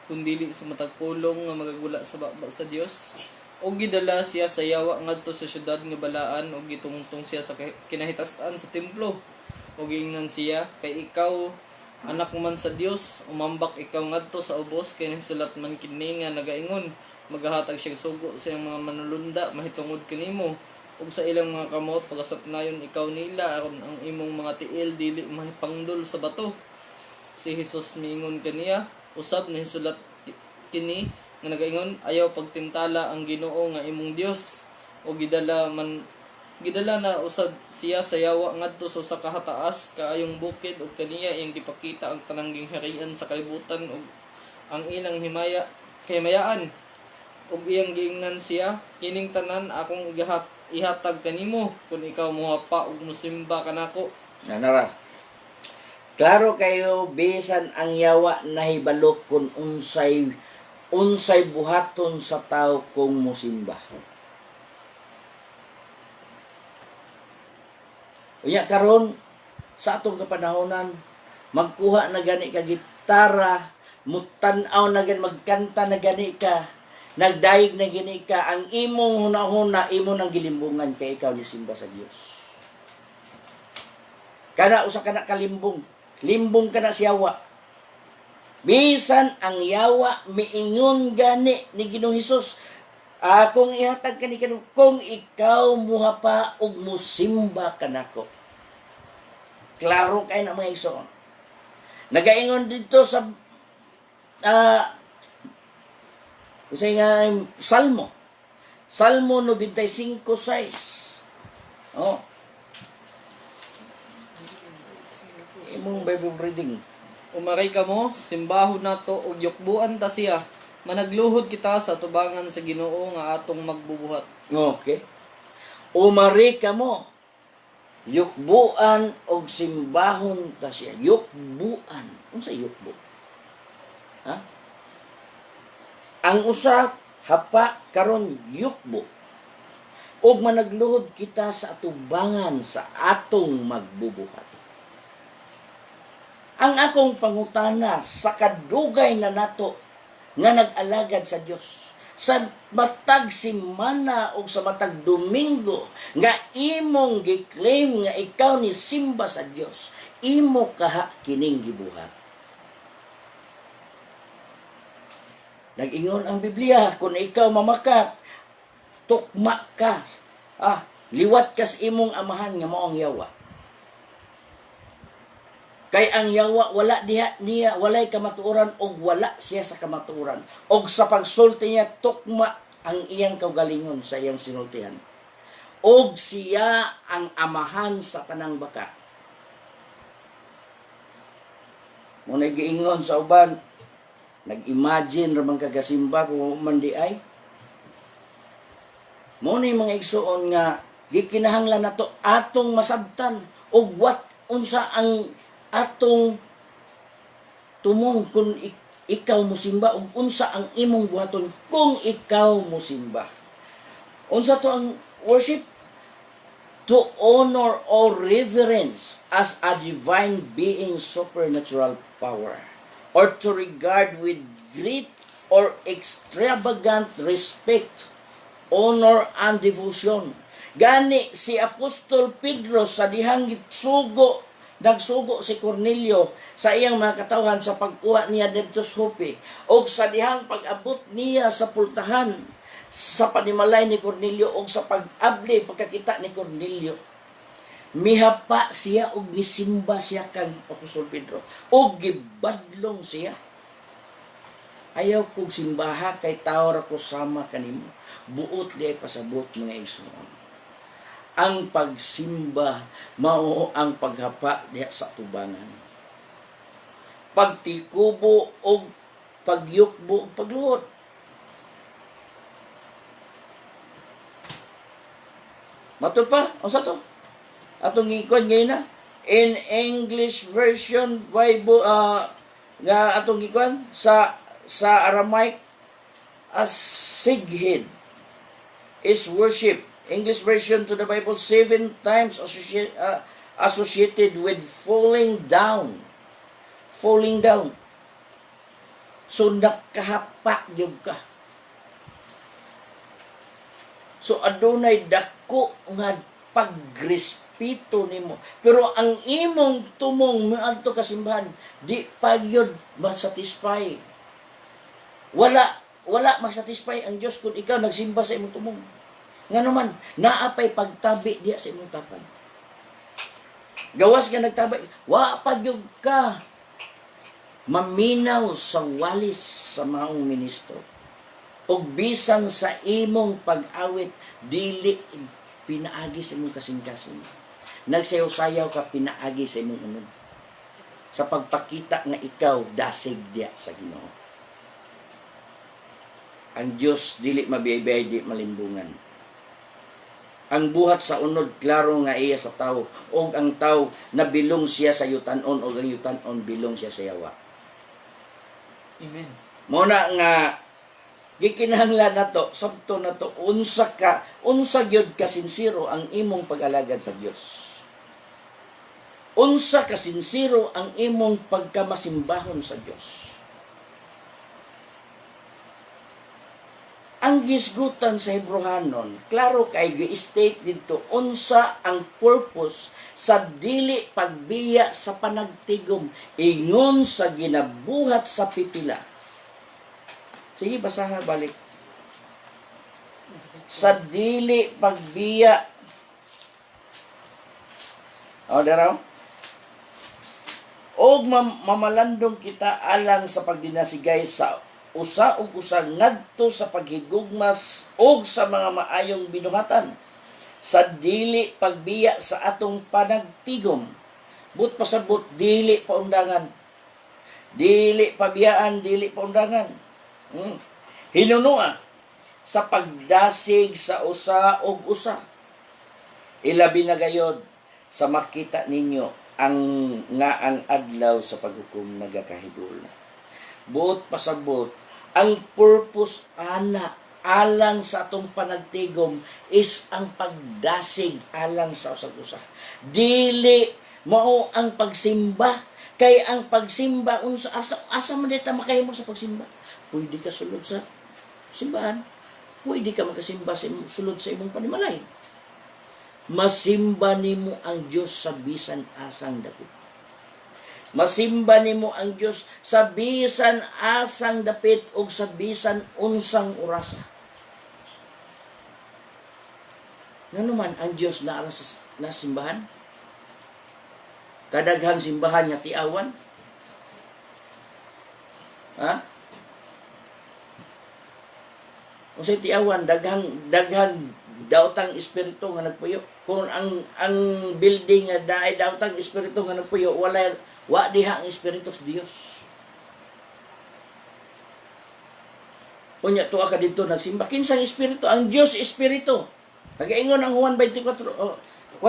kundi sa matag pulong nga magagula sa baba sa Dios. O gidala siya sa yawa ngadto sa syudad nga balaan o gitungtong siya sa kinahitasan sa templo. O giingnan siya kay ikaw anak man sa Dios, umambak ikaw ngadto sa ubos kay nahisulat man kini nga nagaingon, magahatag siya sugo sa iyang mga manulunda mahitungod kanimo. Ug sa ilang mga kamot pagkasapnayon ikaw nila aron ang imong mga tiil dili mahipangdol sa bato. Si Jesus miingon kaniya, usab na hisulat kini nga nagaingon, ayaw pagtintala ang Ginoo nga imong Dios. O gidala na usab siya sa yawa ngadto sa usa ka hataas kaayong bukid ug kaniya iyang gipakita ang tanang gingharian sa kalibutan ug ang ilang himayaan. Ug iyang giingnan siya, kining tanan akong ihatag kanimo kung ikaw mohapa ug musimba kanako. Nanara. Klaro kayo bisan ang yawa nahibalo kung unsay buhaton sa tao kung musimba. Unya karon sa atong kapanahonan magkuha na gani ka gitara, mutan-aw na gani magkanta na gani ka, nagdaig na gani ka, ang imong hunahuna imo nang gilimbungan kay ikaw ni simba sa Dios. Kana usa kana kalimbong, limbong kana sa yawa. Bisan ang yawa miingon gani ni Ginoong Hesus, kung ihatag kani kung ikaw muhapa og musimba kanako. Klaro kay na mga igsoon. Nagaingon dito sa Salmo 95:6. Oh. Imong Bible reading. Umaray ka mo, simbahon nato ug yukbuan ta siya. Managluhod kita sa tubangan sa Ginoo nga atong magbubuhat. Okay. Umari ka mo. Yukbuan og simbahon ta siya. Yukbuan. Unsa yukbo? Ha? Ang usa hapa karon yukbo. Og managluhod kita sa atubangan sa atong magbubuhat. Ang akong pangutana sa kadugay na nato nga nag-alagad sa Dios, sa matag simana o sa matag Domingo nga imong giklaim nga ikaw ni simba sa Dios, imo kaha kining gibuhat. Nag-ingon ang Biblia, kung ikaw mamakak, tukma ka, liwat ka sa imong amahan nga maong yawa. Kay ang yawa wala niya walay kamatuoran og wala siya sa kamatuoran. Og sa pagsulti niya tukma ang iyang kaugalingon sa iyang sinultihan. Og siya ang amahan sa tanang baka. Muna giingon sa uban, nag-imagine ramang kagasimba kung man di ay. Muna mga igsuon nga gikinahanglan nato atong masabtan og unsa ang atong tumong kung ikaw musimba ug unsa ang imong buhaton kung ikaw musimba. Unsa to ang worship? To honor or reverence as a divine being supernatural power, or to regard with great or extravagant respect, honor and devotion. Gani si Apostol Pedro sa dihang nagsugo si Cornelio sa iyang mga katawhan sa pagkuha niya dito sa Joppe o sa dihang pag-abot niya sa pultahan sa panimalay ni Cornelio o sa pag-abli pagkakita ni Cornelio. Mihapa siya og nisimba siya kang Apostol Pedro og gibadlong siya. Ayaw kog simbaha kay tao ra ko sama kanimo. Buot di pasabot mga igsoon. Ang pagsimba mao ang paghapa diha sa tubangan. Pagtikubo o pagyukbo o pagluhod. Matod pa, unsa to? Atong gikon ngayon na in English version Bible nga atong gikon sa Aramaic as sighid is worship English version to the Bible, 7 times associated with falling down. Falling down. So, nakahapa gyud ka. So, adunay dako nga pagrespeto nimo. Pero ang imong tumong miadto ka simbahan, di pa gyud masatisfy. Wala masatisfy ang Dios kung ikaw nagsimba sa imong tumong. Nga naman, naapay pagtabi diya sa imong tapan. Gawas ka nagtabay, wa pa gyud ka maminaw sa walis sa maong ministro. O bisan sa imong pag-awit, dili pinaagi sa imong kasing-kasing. Nagsayaw-sayaw ka, pinaagi sa imong unod. Sa pagpakita nga ikaw, dasig diya sa Ginoo. Ang Diyos, dili mabiyay-biyay, di malimbungan. Ang buhat sa unod, klaro nga iya sa tao. O ang tao, nabilong siya sa yutanon, o ang yutanon, bilong siya sa yawa. Amen. Muna nga, gikinahanglan nato, sabto nato, unsa gyud ka sinsiro ang imong pag-alagad sa Dios. Unsa ka sinsiro ang imong pagkamasimbahon sa Dios. Ang gisgutan sa Hebrehanon, klaro kay gi-state dito, unsa ang purpose sa dili pagbiya sa panagtigom, ingon sa ginabuhat sa pipila. Sige, basaha balik. Sa dili pagbiya. O, daraw. Og mamalandong kita alang sa pagdinasigay sa usa ug usa ngadto sa paghigugmas og sa mga maayong binuhatan. Sa dili pagbiya sa atong panagtigom. But pasabot, dili paundangan. Dili pabiyaan, dili paundangan. Hinunua sa pagdasig sa usa og usa. Ilabi na gayod sa makita ninyo ang adlaw sa paghukom nagakahigul na. Buot pasabot, ang purpose alang sa atong panagtigom is ang pagdasig alang sa usag usa. Dili mao ang pagsimba, kay ang pagsimba unsa asa man dita makahimo sa pagsimba. Pwede ka sulod sa simbahan. Pwede ka makasimba sulod sa imong panimalay. Masimba nimo ang Dios sa bisan asang dapit. Masimba nimo ang Dios sa bisan asang dapit ug sa bisan unsang orasa. Ngano man ang Dios naa sa simbahan? Kadaghang simbahan nga tiawan. Ha? Unsay tiawan, daghang daotang espiritu nga nagpuyo. Kung ang building nga daay daotang espiritu nga nagpuyo, wa diha ang espiritu sa Dios. Unya tuwa ka dito nagsimba, kinsang espiritu? Ang Dios espiritu. Nagaingon ang Juan 4:24.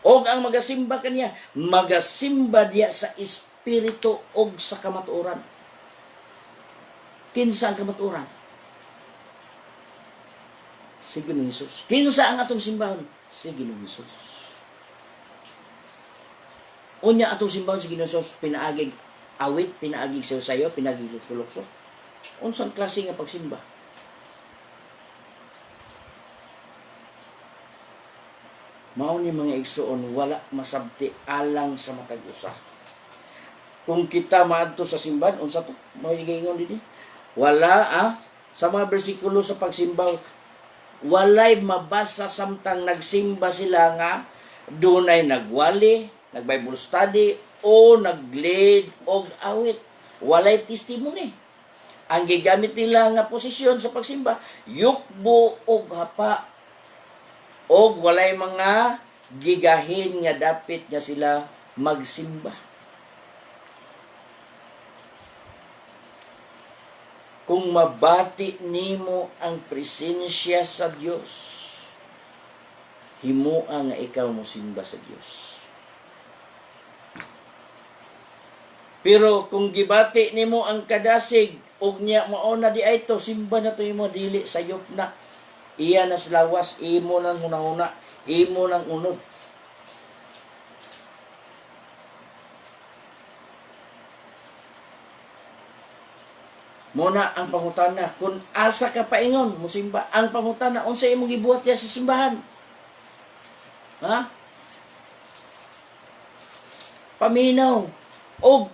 Og ang magasimba kaniya, magasimba diya sa espiritu og sa kamatuoran. Kinsa ang kamatuoran? Si Ginoong Hesus. Kinsa ang atong simbahan? Si Ginoong Hesus. Unya atong simbahan si Ginoong Hesus, pinaagig awit, pinaagig sayo, pinaagig sulokso. Unsang klase nga pagsimba? Mao ni mga igsoon, wala masabti alang sa matag usa. Kung kita maadto sa simbahan, unsa to? Mao giingon dinhi. Wala sa mga bersikulo sa pagsimba, walay mabasa samtang nagsimba sila nga dunay nagwali, nag-Bible study o nag-lead og awit. Walay testimony. Ang gigamit nila nga posisyon sa pagsimba, yukbo og hapa og walay mga gigahin nga dapit nga sila magsimba. Kung mabati nimo ang presensya sa Dios, himua nga ikaw mo simba sa Dios. Pero kung gibati nimo ang kadasig ug nya mao na di ay to simba na to imo dili sayop na. iya na sa lawas, imo nang hunahuna, imo nang unod. Muna ang pangutana, kung asa ka paingon, musimba, ang pangutana, unsa imong gibuhat ya sa simbahan? Ha? Paminaw, og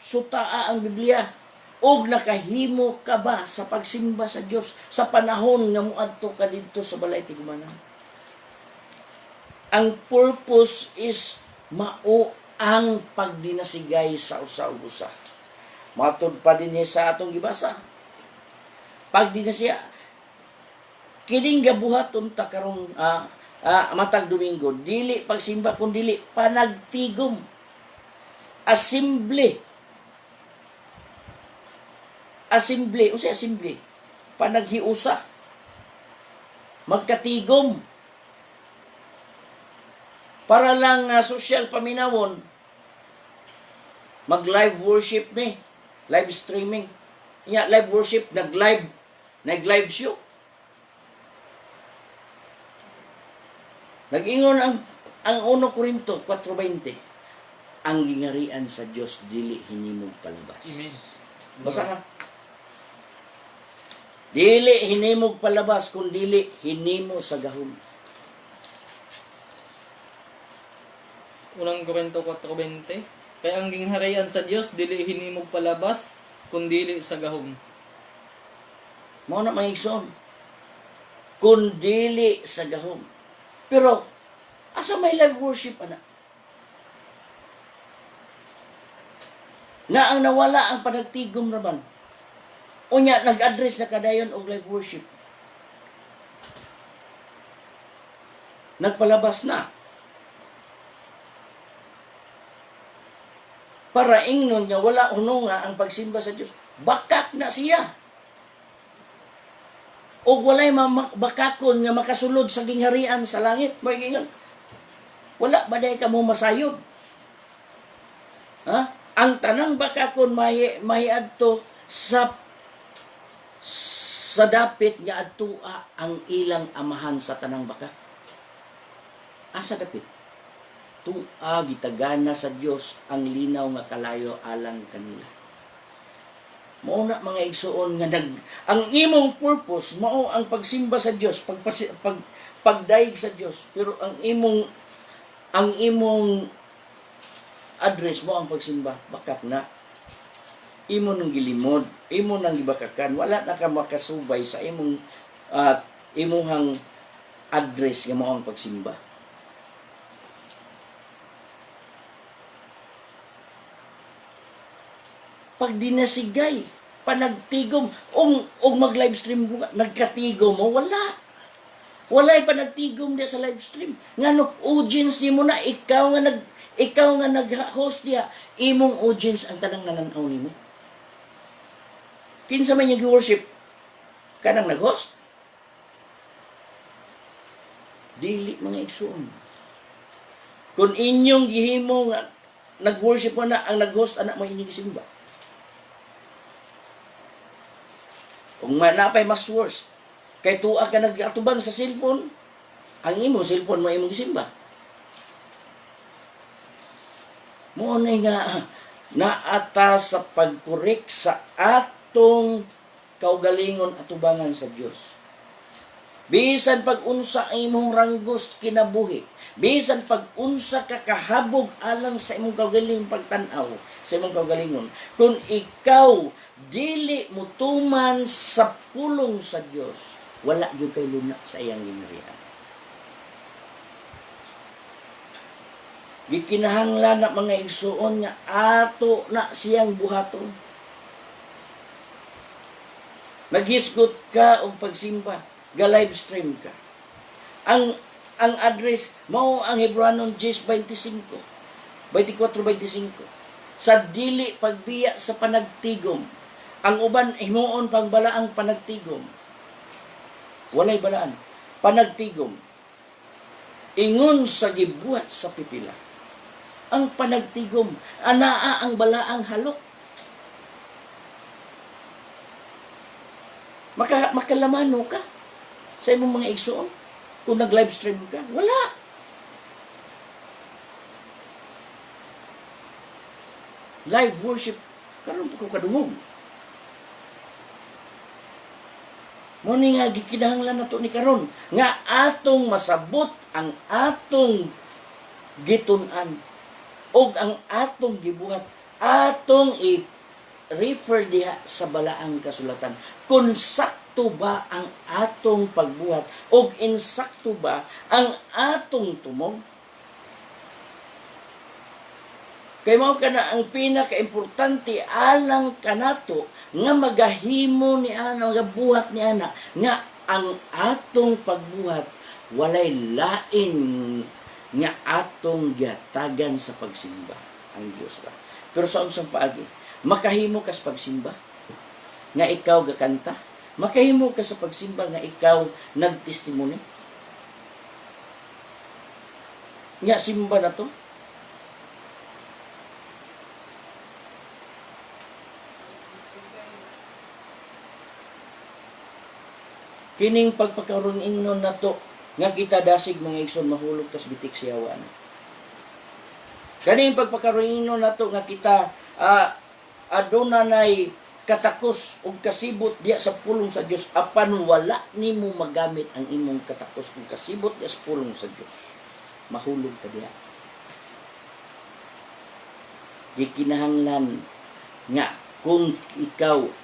sutaa ang Biblia, og nakahimo ka ba sa pagsimba sa Dios sa panahon nga muadto ka didto sa balay tigumanan? Ang purpose is mao ang pagdinasigay sa usa-usa. Matod pa din sa atong gibasa. Pagdinasiya, kining gabuhaton ta karong matag Domingo, dili pagsimba kun dili panagtigom. Assembly. Unsay assembly? Panaghiusa. Magkatigom. Para lang social paminawon. Mag-live worship ni. Live streaming. Live worship, nag-live show. Nag-ingon ang 1 Corinto 4:20. Ang gingarian sa Dios dili hinimog palabas. Amen. Basa ka. Dili hinimog palabas kun dili hinimo sa gahom. 1 Corinto 4:20. Kaya ang gingharian sa Dios dili hinimog palabas kundi sa gahom. Mao na maigsoon. Kun dili sa gahom. Pero asa may live worship ana? Na ang nawala ang panagtigom naman. Unya nag-address na kadayon og live worship. Nagpalabas na. Para ingnon nga wala hununga ang pagsimba sa Dios. Bakak na siya. O walay bakakon nga makasulod sa gingharian sa langit. Magingon. Wala ba day ka mo masayod? Ha? Ang tanang bakakon may adto sa dapit nga adtua ang ilang amahan sa tanang bakak. Asa dapit? Tua gitagana sa Dios ang linaw nga kalayo alang kanila. Mao na mga igsuon nga ang imong purpose mao ang pagsimba sa Dios, pagdaig sa Dios, pero ang imong address mo ang pagsimba bakak na. Imo nang gilimod, imo nang gibakakan, wala na ka makasubay sa imuhang address nga mao ang pagsimba. Pag dinasigay, panagtigom, og mag-live stream mo, nagkatigom mo, wala. Walay panagtigom dia sa live stream. Ngano, audience ni mo na, ikaw nga nag-host dia, imong audience ang tanang nananaw ni mo. Kinsa may nag-worship, kanang nag-host. Dili mga igsoon. Kung inyong gihimo nga, nag-worship mo na, ang nag-host, anak mo inyong gisimba. Kung manapay mas worst, kay tuwa ka nag-atubang sa cellphone, ang imo cellphone mo imong gisimba. Mo na nga naata sa pagkorek sa atong kaugalingon atubangan sa Dios. Bisan pag-unsa ang imong ranggos kinabuhi, bisan pag-unsa ka kahabog alang sa imong kaugalingon pagtan-aw, sa imong kaugalingon, kung ikaw dili mutuman sa pulong sa Dios, wala gyud kay luna sa iyang gingharian. Gikinahanglan na mga igsuon nga ato na siyang buhaton. Naghisgot ka og pagsimba, ga live stream ka. Ang address mao ang Hebreanon 10:25, 24:25. Sa dili pagbiya sa panagtigom, ang uban himuon pagbalaang panagtigom. Walay balaan. Panagtigom. Ingon sa gibuhat sa pipila. Ang panagtigom, anaa ang balaang halok. Makalamano ka. sa imong mga igsoon kung nag-live stream ka? Wala. Live worship karon ko kadungog. Mo ni nga gikinahanglan nato ni karon nga atong masabot ang atong gitun-an og ang atong gibuhat, atong i-refer diha sa balaang kasulatan kung sakto ba ang atong pagbuhat og insakto ba ang atong tumong. Kay mao kana ang pinaka-importante alang kanato nga magahimo ni ana nga buhat ni ana nga ang atong pagbuhat walay lain nga atong giatagan sa pagsimba ang Dios ra. Pero sa unsang paagi, makahimo ka sa pagsimba nga ikaw gakanta, makahimo ka sa pagsimba nga ikaw nagtestimony. Nga simba na to. Kining pagpakaroon ingnon na to nga kita dasig mga igsoon mahulog tas bitik siyawan. Kaning pagpakaroon ingnon na to nga kita aduna nay katakos ug kasibot diya sa pulong sa Dios apan wala nimo magamit ang imong katakos ug kasibot diya sa pulong sa Dios. Mahulog ta diya. Di kinahanglan nga kung ikaw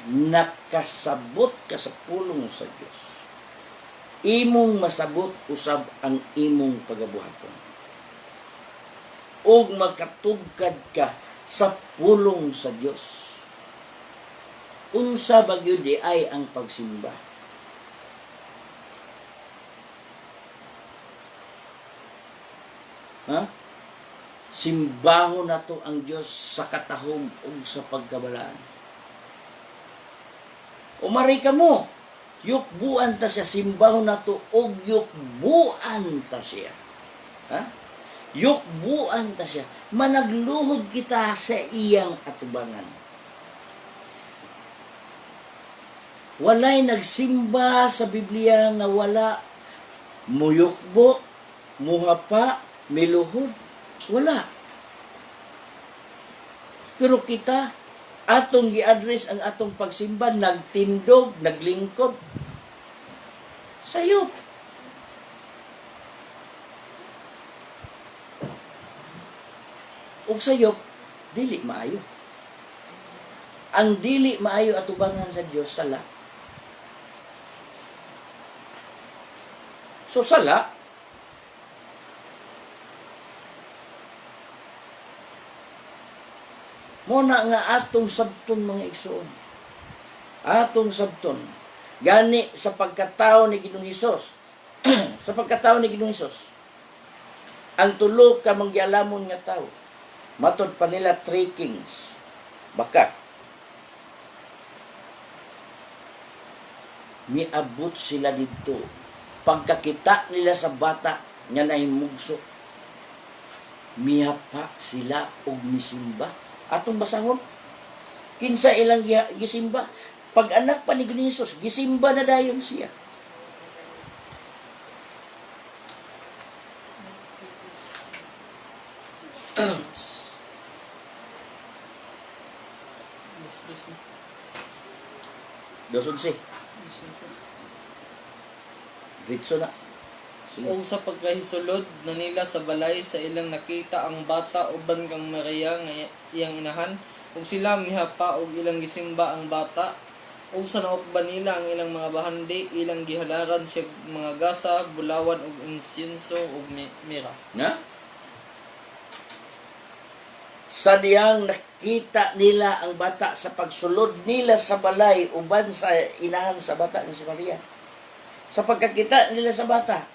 nakasabot ka sa pulong sa Dios, imong masabot usab ang imong pagabuhaton. Og makatugkad ka sa pulong sa Dios. Unsa bagyo di ay ang pagsimba. Simbahon nato ang Dios sa katahom ug sa pagkabalaan. Umari ka mo, yukbuan ta siya, simbahon nato og yukbuan ta siya. Yukbuan ta siya. Managluhod kita sa iyang atubangan. Walay nagsimba sa Biblia nga wala muyukbo, muhapa, miluhod. Wala. Pero kita, atong gi-address ang atong pagsimba, nagtindog, naglingkod. Sayop. Ug sayop, dili maayo. Ang dili maayo atubangan sa Dios sala. So sala, muna nga atong sabton mga igsoon. Atong sabton. Gani sa pagkatao ni Ginoong Hesus. Sa pagkatao ni Ginoong Hesus. Ang tulo ka manggialamon nga tao. Matod pa nila 3 kings. Baka. Miabot sila dito. Pagkakita nila sa bata nga nahimugso. Mihapa sila og misimba. Atong basahon. Kinsa ilang gisimba. Pag anak pa ni Ginoong Hesus, gisimba na dayon siya. Dosun si. Ritso na. O sa pagkahisulod na nila sa balay sa ilang nakita ang bata uban kang Maria nga iyang inahan, ug sila mihapa og ilang gisimba ang bata, ug sa naukban nila ang ilang mga bahandi, ilang gihalaran siya mga gasa, bulawan ug insenso ug mira. Nga? Sa diyang nakita nila ang bata sa pagsulod nila sa balay uban sa inahan sa bata ni si Maria. Sa pagkakita nila sa bata,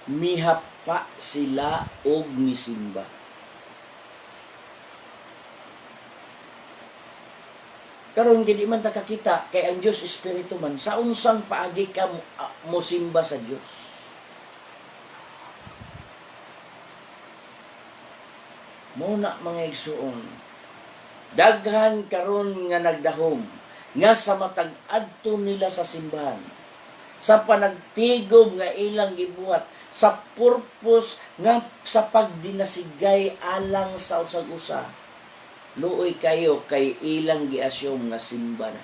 mihapa sila og misimba. Karon hindi man takakita kay ang Dios Espiritu man sa unsang paagi ka mosimba sa Dios. Muna mga igsuon, daghan karon nga nagdahom nga sa matag adto nila sa simbahan, sa panagtigom nga ilang gibuhat, sa purpose nga sa pagdinasigay alang sa usag-usa. Luoy kayo kay ilang giasyong nga simba na.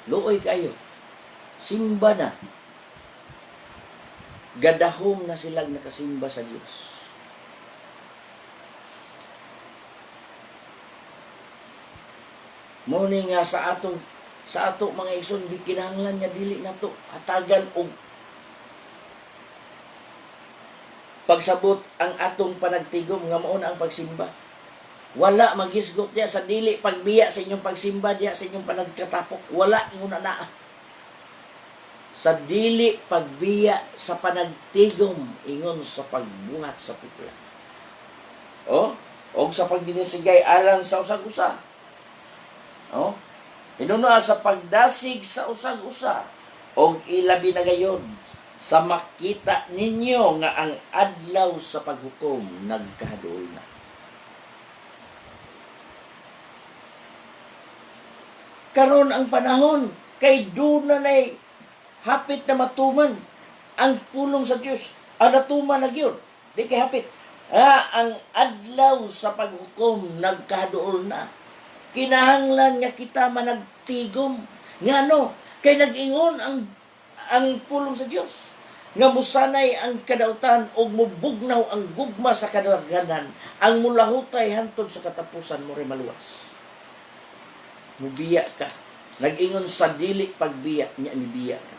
Luoy kayo. Simba na. Gadahom na silang nakasimba sa Dios. Muni nga sa ato mga igsoon gikinahanglan nga dili nato hatagan og pagsabot ang atong panagtigom nga mao na ang pagsimba. Wala magisgot diya sa dili pagbiya sa inyong pagsimba diya sa inyong panagkatapok. Wala ingon na. Sa dili pagbiya sa panagtigom ingon sa pagbuhat sa pupla. Og sa pagdinisigay alang sa usag-usa. Inuna sa pagdasig sa usag-usa og ilabi na gayon sa makita ninyo nga ang adlaw sa paghukom nagkahadol na. Karon ang panahon kay duna nay hapit na matuman ang pulong sa Dios. Ang natuman na gyud, di kay hapit. Ang adlaw sa paghukom nagkahadol na. Kinahanglan nga kita managtigom. Ngano? Kay nag-ingon ang pulong sa Dios. Nga musanay ang kadautan o mubugnaw ang gugma sa kadaghanan. Ang mulahutay hantod sa katapusan mo rin maluwas. Mubiya ka. Nag-ingon sa dili pagbiya niya nibiya ka.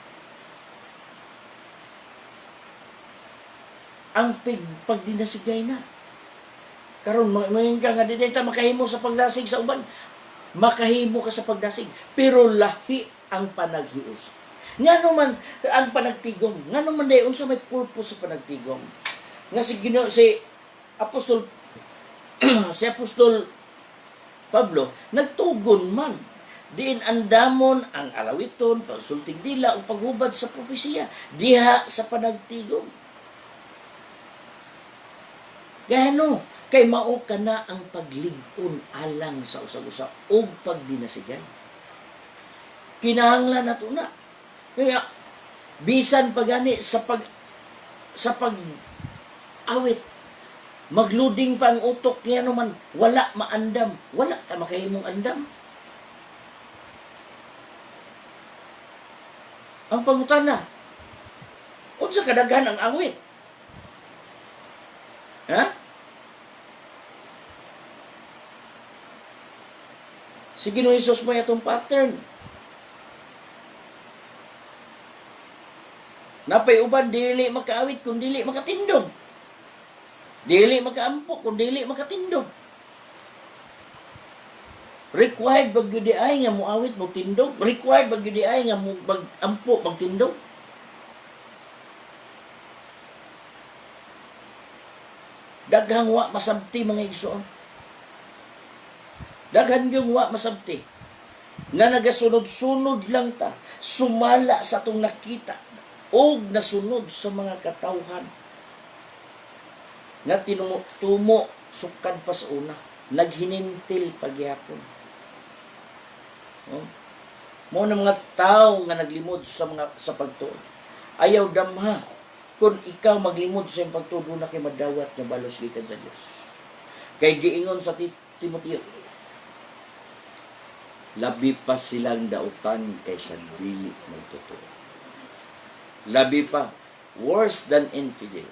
Ang pagdinasigay na. Karon mayon ka nga di ta makahimo sa pagdasig sa uban. Makahimo ka sa pagdasig, pero lahi ang panaghius. Ngano man ang panagtigom, ngano man day unsa may purpose sa panagtigom. Nga si Apostol si Apostol Pablo nagtugon man diin andamon ang alawiton, pagsultig dila o paghubad sa propesiya diha sa panagtigom. Gano? Kay mao kana ang paglig-on alang sa usag-usa ug pagdinasigay. Kinahanglan nato na. Kaya bisan pagani sa pag awit magluding pa ang utok kaya naman wala maandam, wala ta makahimong andam. Ang pangutana, unsa kadaghan ang awit? Ha? Si Ginoong Hesus mo itong pattern. Napay uban, dili makaawit kung dili makatindog. Dili makaampok kung dili makatindog. Required ba gyud ay nga moawit mo tindog? Required ba gyud ay nga mo ampo magtindog? Daghang wa masabti mga igsoon. Daghan yung wa masabti nga nagasunod-sunod lang ta sumala sa atong nakita o nasunod sa mga katawhan nga tinumo sukad pa sa una naghinintil pagyapon. Mo na mga tao nga naglimod sa pagtuo ayaw damha kung ikaw maglimod sa iyong pagtuo na kay madawat nga balos gikan sa Dios. Kay giingon sa Timoteo, labi pa silang dautan kaysa dili magtotoo. Labi pa, worse than infidel.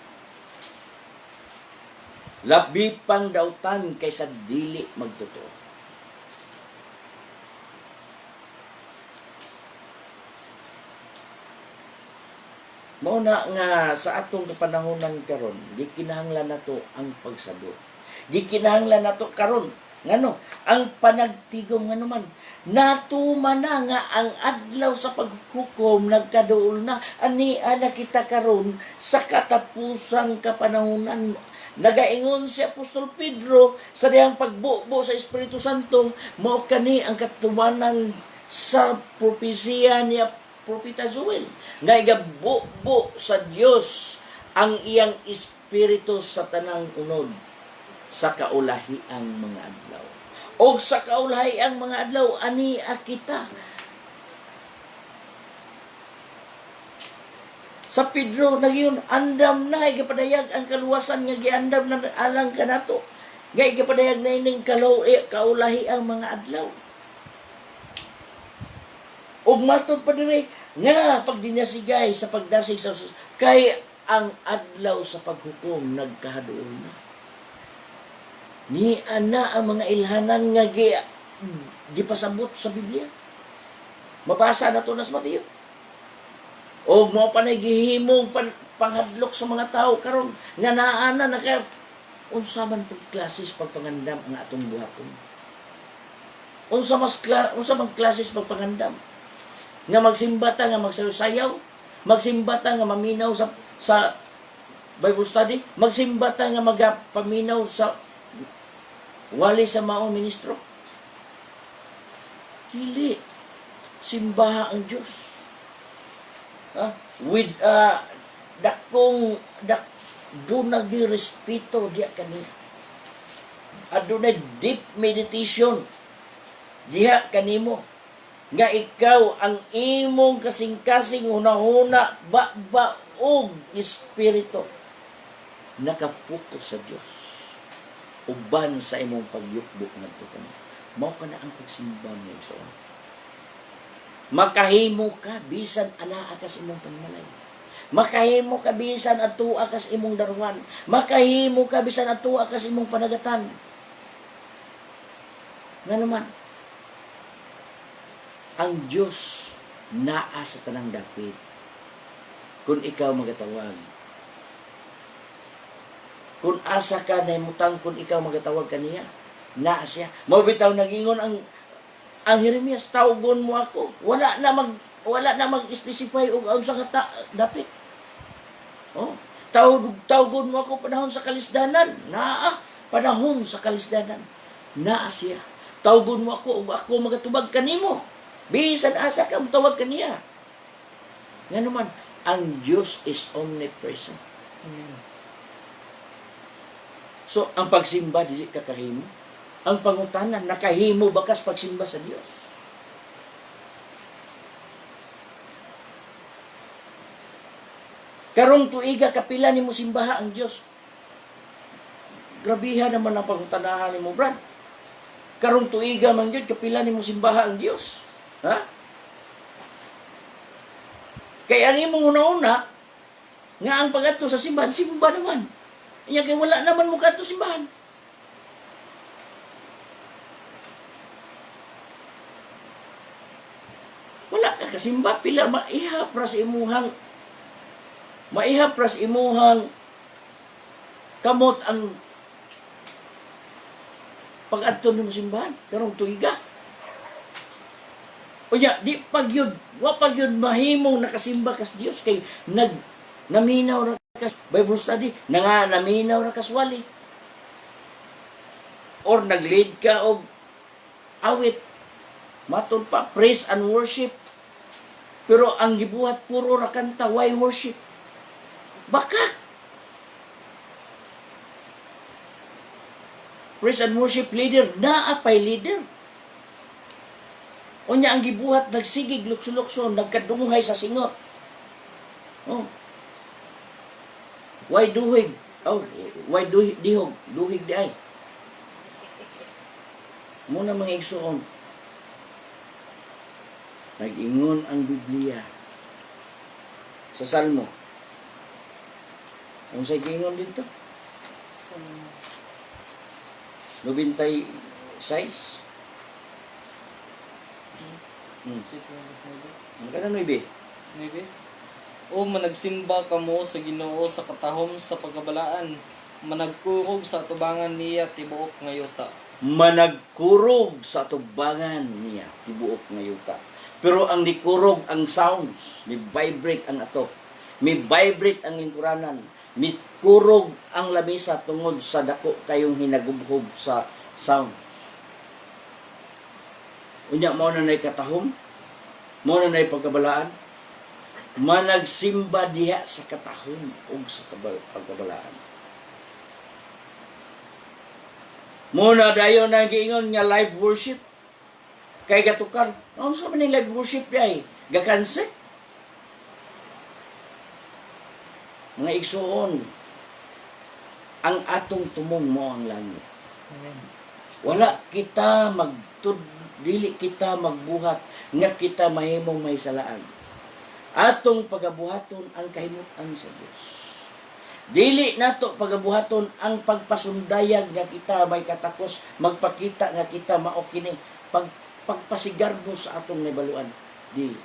Labi pang dautan kaysa dili magtotoo. Mao na nga sa atong kapanahonan karon, gikinahanglan nato ang pagsabot. Gikinahanglan nato karon ngano ang panagtigom ngano man natuman na nga ang adlaw sa paghukom nagkaduol na ani ana kita karon sa katapusang kapanahonan. Nagaingon si Apostol Pedro sa diyang pagbubo sa Espiritu Santo mao kani ang katumanan sa propesiya niya Propeta Joel nga igabubo sa Dios ang iyang espiritu sa tanang unod sa kaulahiang mga adlaw. Og sa kaulahi ang mga adlaw ani kita. Sa Pedro nagyon andam na gipadayag ang kaluwasan nga giandam na alang kanato. Gay gipadayag na ining kaulahi ang mga adlaw. Og matod pa diri nga pagdinasigay sa pagdasig sa Jesus kay ang adlaw sa paghukom nagkahaduol na. Ni ana ang mga ilhanan nga gipasabot sa Biblia. Mabasa na to nas Mateo. O mo pa gihimong panghadlok sa mga tao karon nga naana na kay unsa man pud klases pagpangandam ang atong buhaton. Unsa man klases pagpangandam nga magsimba ta nga magsayaw, magsimba ta nga maminaw sa Bible study, magsimba ta nga magapaminaw sa wali sa maong ministro. Dili simbaha ang Dios. With dunay respeto diya kaniya. Adunay deep meditation diha kanimo nga ikaw ang imong kasing-kasing hunahuna og espiritu nakafokus sa Dios uban sa imong pagyukbok ngadto kaniya. Mao kana ang pagsimba mo sa makahimo ka bisan anaa ka sa imong panmalay. Makahimo ka bisan atua ka sa imong daruhan. Makahimo ka bisan atua ka sa imong panagatan. Nga naman, ang Diyos naa sa tanang dapit. Kung ikaw magatawag. Kung asa ka na imutang kung ikaw magatawag kaniya, naa siya. Mabitaw nagingon ang Jeremias, tawgon mo ako. Wala na mag-specify og unsa ka dapit. Oh, tawgon mo ako panahon sa kalisdanan. Naa panahon sa kalisdanan. Naa siya. Tawgon mo ako ug ako magatubag kanimo. Bisan asa ka mutawag kaniya. Nga naman, ang Diyos is omnipresent. Amen. So, ang pagsimba dili kakahimo. Ang pangutanan, nakahimo bakas pagsimba sa Dios. Karong tuiga kapila nimo simbaha ang Dios. Grabiha naman ang pangutanahan nimo, brad. Karong tuiga man gyud kapila nimo simbaha ang Dios. Ha? Kaya ang imong una-una nga ang pag-adto sa simbahan, simba naman. Iya kay wala naman mo kadto simbahan. Wala ka kasimba pila maihap ra sa imuhang kamot ang pag-adto nimo simbahan karong tuiga. Unya, di pagyud, wa pagyud mahimong nakasimba kas Dios kay naminaw ra kas Bible study, naminaw ra kas wali. Or nag-lead ka og awit. Matod pa praise and worship. Pero ang gibuhat puro ra kanta, why worship? Baka praise and worship leader, naa pay leader. Unya ang gibuhat nagsigig lukso-lukso, nagkadunghay sa singot. Oh. Why duhig? Oh, why dihog? Duhig di ay. Muna mga igsoon. Nag-ingon ang Biblia sa Salmo. Ang sa'y gingon dito? Salmo 96. Ang ka na, Noibe? Maybe. O managsimba kamo sa Ginoo sa katahom sa pagkabalaan, managkurog sa tubangan niya tibuok nga yuta. Managkurog sa tubangan niya tibuok nga yuta. Pero ang nikurog ang sounds, may vibrate ang atok, may vibrate ang lingkuranan, may kurog ang lamisa tungod sa dako kayong hinagubhob sa sounds. Unya mo na nay katahom, mo na nay pagkabalaan, managsimba diha sa katahom ug sa pagkabalaan. Muna dayon na giingon nga live worship. Kay gatukar. Ano sa man live worship ay gakanse? Mga igsoon, ang atong tumong mo ang langit. Amen. Wala kita dili kita magbuhat nga kita mahimong may salaan. Atong pagabuhaton ang kahimutan sa Dios. Dili nato pagabuhaton ang pagpasundayag nga kita may katakos, magpakita nga kita mao kini pagpasigarbo sa atong nabaluan. Dili.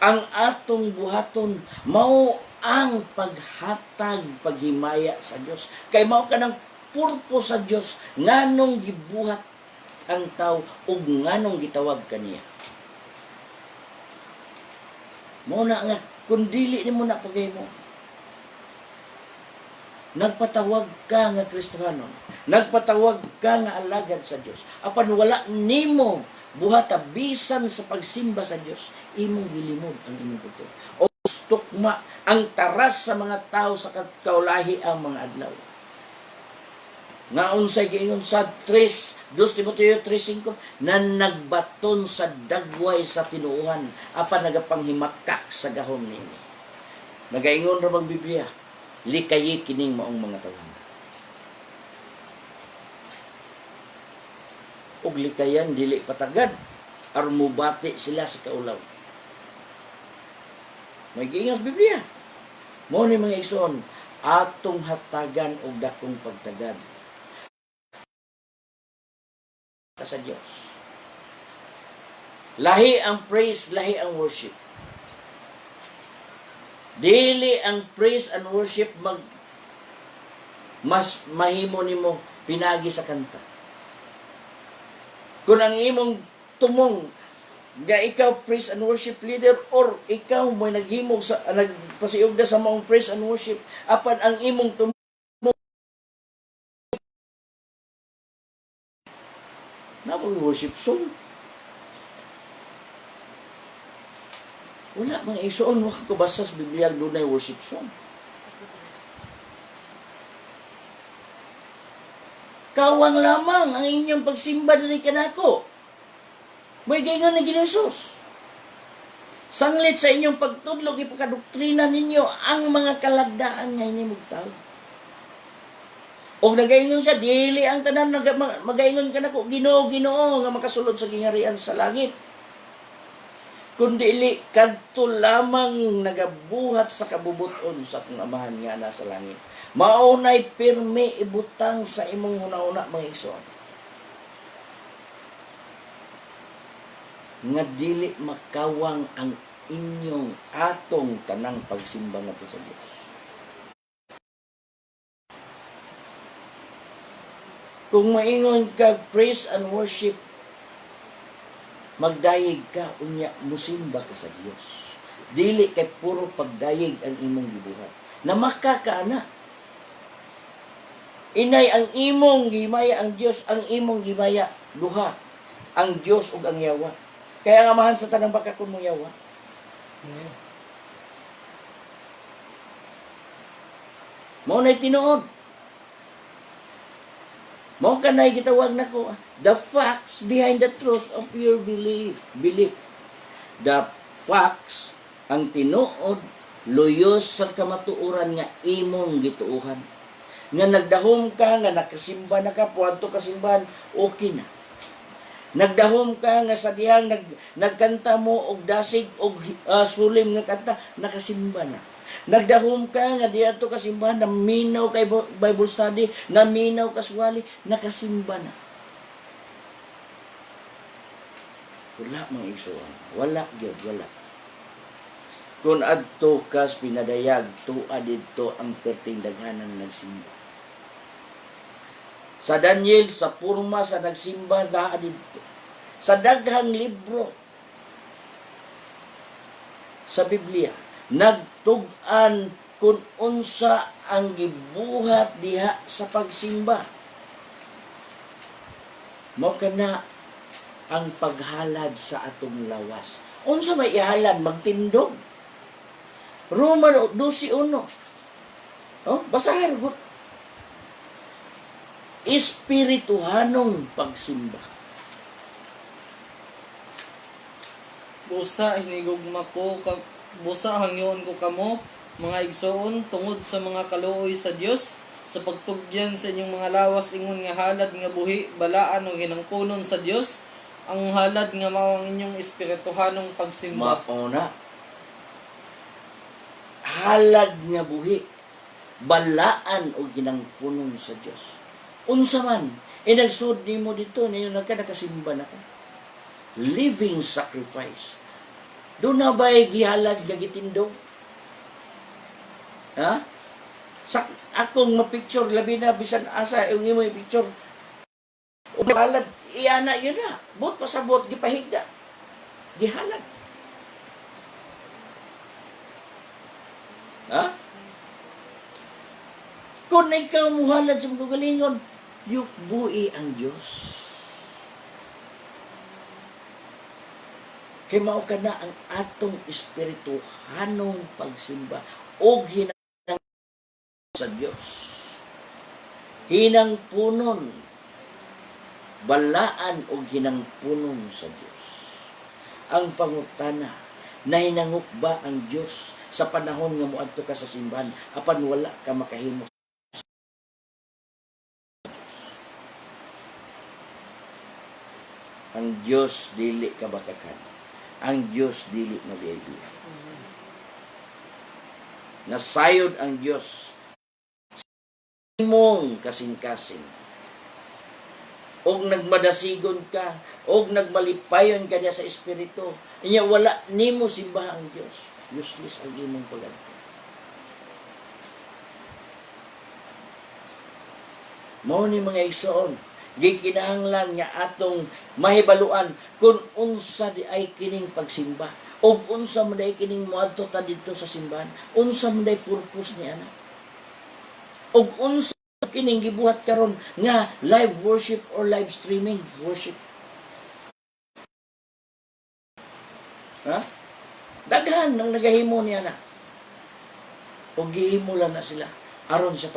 Ang atong buhaton mao ang paghatag, paghimaya sa Dios. Kay mao kanang purpose sa Dios nganong gibuhat ang tao ug nganong gitawag kaniya. Mao na nga kun dili nimo na pagahimo. Nagpatawag ka nga Kristohanon. Nagpatawag ka nga alagad sa Dios. Apan wala nimo buhata bisan sa pagsimba sa Dios, imong gilimod ang imong buto. O tukma ang taras sa mga tao sa kaulahi ang mga adlaw. Nga unsay giingon sa 2 Timoteo 3:5 na nagbaton sa dagway sa tinuuhan apan nagapanghimakak sa gahom niini. Nagaingon ra bang Biblia, likayi kining maong mga tawhana. Og likayan dili patagad aron mubati sila sa kaulaw. May giingon sa Biblia. Mao ni mga igsoon, atong hatagan og dakong pagtagad sa Dios. Lahi ang praise, lahi ang worship. Dili ang praise and worship mas mahimo nimo pinagi sa kanta. Kung ang imong tumong nga ikaw praise and worship leader or ikaw mo naghimog sa nagpasiugda sa maong praise and worship apan ang imong tumong na worship song. Wala mga igsoon, wala ko basa sa Biblia dunay worship song. Kawang lamang ang inyong pagsimba diri kanako. May gayon ni Jesus. Sanglit sa inyong pagtudlog ipakadoktrina ninyo ang mga kalagdaan nga inimong tao. O nagaingon siya, dili ang tanan magaingon ka nako, Ginoo, Ginoo nga makasulod sa gingarian sa langit. Kundi dili kadto lamang nagabuhat sa kabubuton sa akong Amahan nga nasa langit. Maunay pirmi ibutang sa imong hunahuna mga igsoon. Nga dili makawang ang inyong atong tanang pagsimba nato sa Dios. Kung maingon ka praise and worship, magdayeg ka unya musimba ka sa Dios. Dili kay puro pagdayeg ang imong gibuhat. Na makakaana. Inay ang imong gimaya ang Dios, ang imong gimaya duha. Ang Dios ug ang Yawa. Kaya ang Amahan sa tanang baka kun mo Yawa. Mao nay tinuod. Mao kanay gitawag nako, the facts behind the truth of your belief. The facts, ang tinuod, luyos sa kamatuoran nga imong gituuhan. Nga nagdahom ka, nga nakasimba na ka, puwanto kasimbahan, okay na. Nagdahom ka, nga sa dihang nagkanta mo, og dasig, og sulim nga kanta, nakasimba na. Nagdahom ka nga di ato kasimbahan, naminaw kay Bible study, naminaw kaswali, nakasimba na. Wala mga igsoon. Wala gyud, wala. Kung adto kas pinadayag, tuwa didto ang perting daghanan nagsimba. Sa Daniel, sa purma, sa nagsimba, naa didto. Sa daghang libro sa Biblia, nagtug-an kung unsa ang gibuhat diha sa pagsimba. Mao kana ang paghalad sa atong lawas. Unsa may ihalad? Magtindog. Roma 12:1. Oh, basahan gut. espirituhanong pagsimba. Busa hinigugma ko busa hangyon ko kamo mga igsoon tungod sa mga kaluoy sa Dios sa pagtugyan sa inyong mga lawas ingon nga halad nga buhi balaan o ginangpunon sa Dios ang halad nga mao ang inyong espirituhanong pagsimba. Mauna, halad nga buhi, balaan o ginangpunon sa Dios. Unsa man, inagsud nimo dito, niyo nakasimba na ka. Living sacrifice. Doon na ba'y gihalad nga gitindog? Ha? Sa akong mapicture, labi na bisan asa, yung imo yung picture. O halad, iyana yun na. Bot pasabot, gipahigda. Gihalad. Ha? Kung ikaw muhalad sa mga galingon, yukbui ang Diyos. Kay mao ka na ang atong espirituhanong pagsimba o hinang sa Diyos. Hinangpunon, balaan o hinangpunon sa Diyos. Ang pangutana, nahinangok ba ang Diyos sa panahon nga moadto ka sa simbahan apan wala ka makahimo? Ang Diyos dili kabakakan. Ang Diyos dili mabiyabiya. Nasayod ang Diyos mong kasing-kasing. Og nagmadasigon ka, og nagmalipayon ka niya sa espiritu. Inya wala nimo simbahan ang Diyos. Useless ang imong pag-adto. Mao ni mga igsoon, gikinahanglan nga atong mahibaluan kung unsa di ay kining pagsimba o unsa man day kining moadto ta didto sa simbahan, unsa man day purpose ni ana, o unsa kining gibuhat karon nga live worship or live streaming worship. Ha? Daghan nang nagahimo niya na o gihimo lang na sila aron sa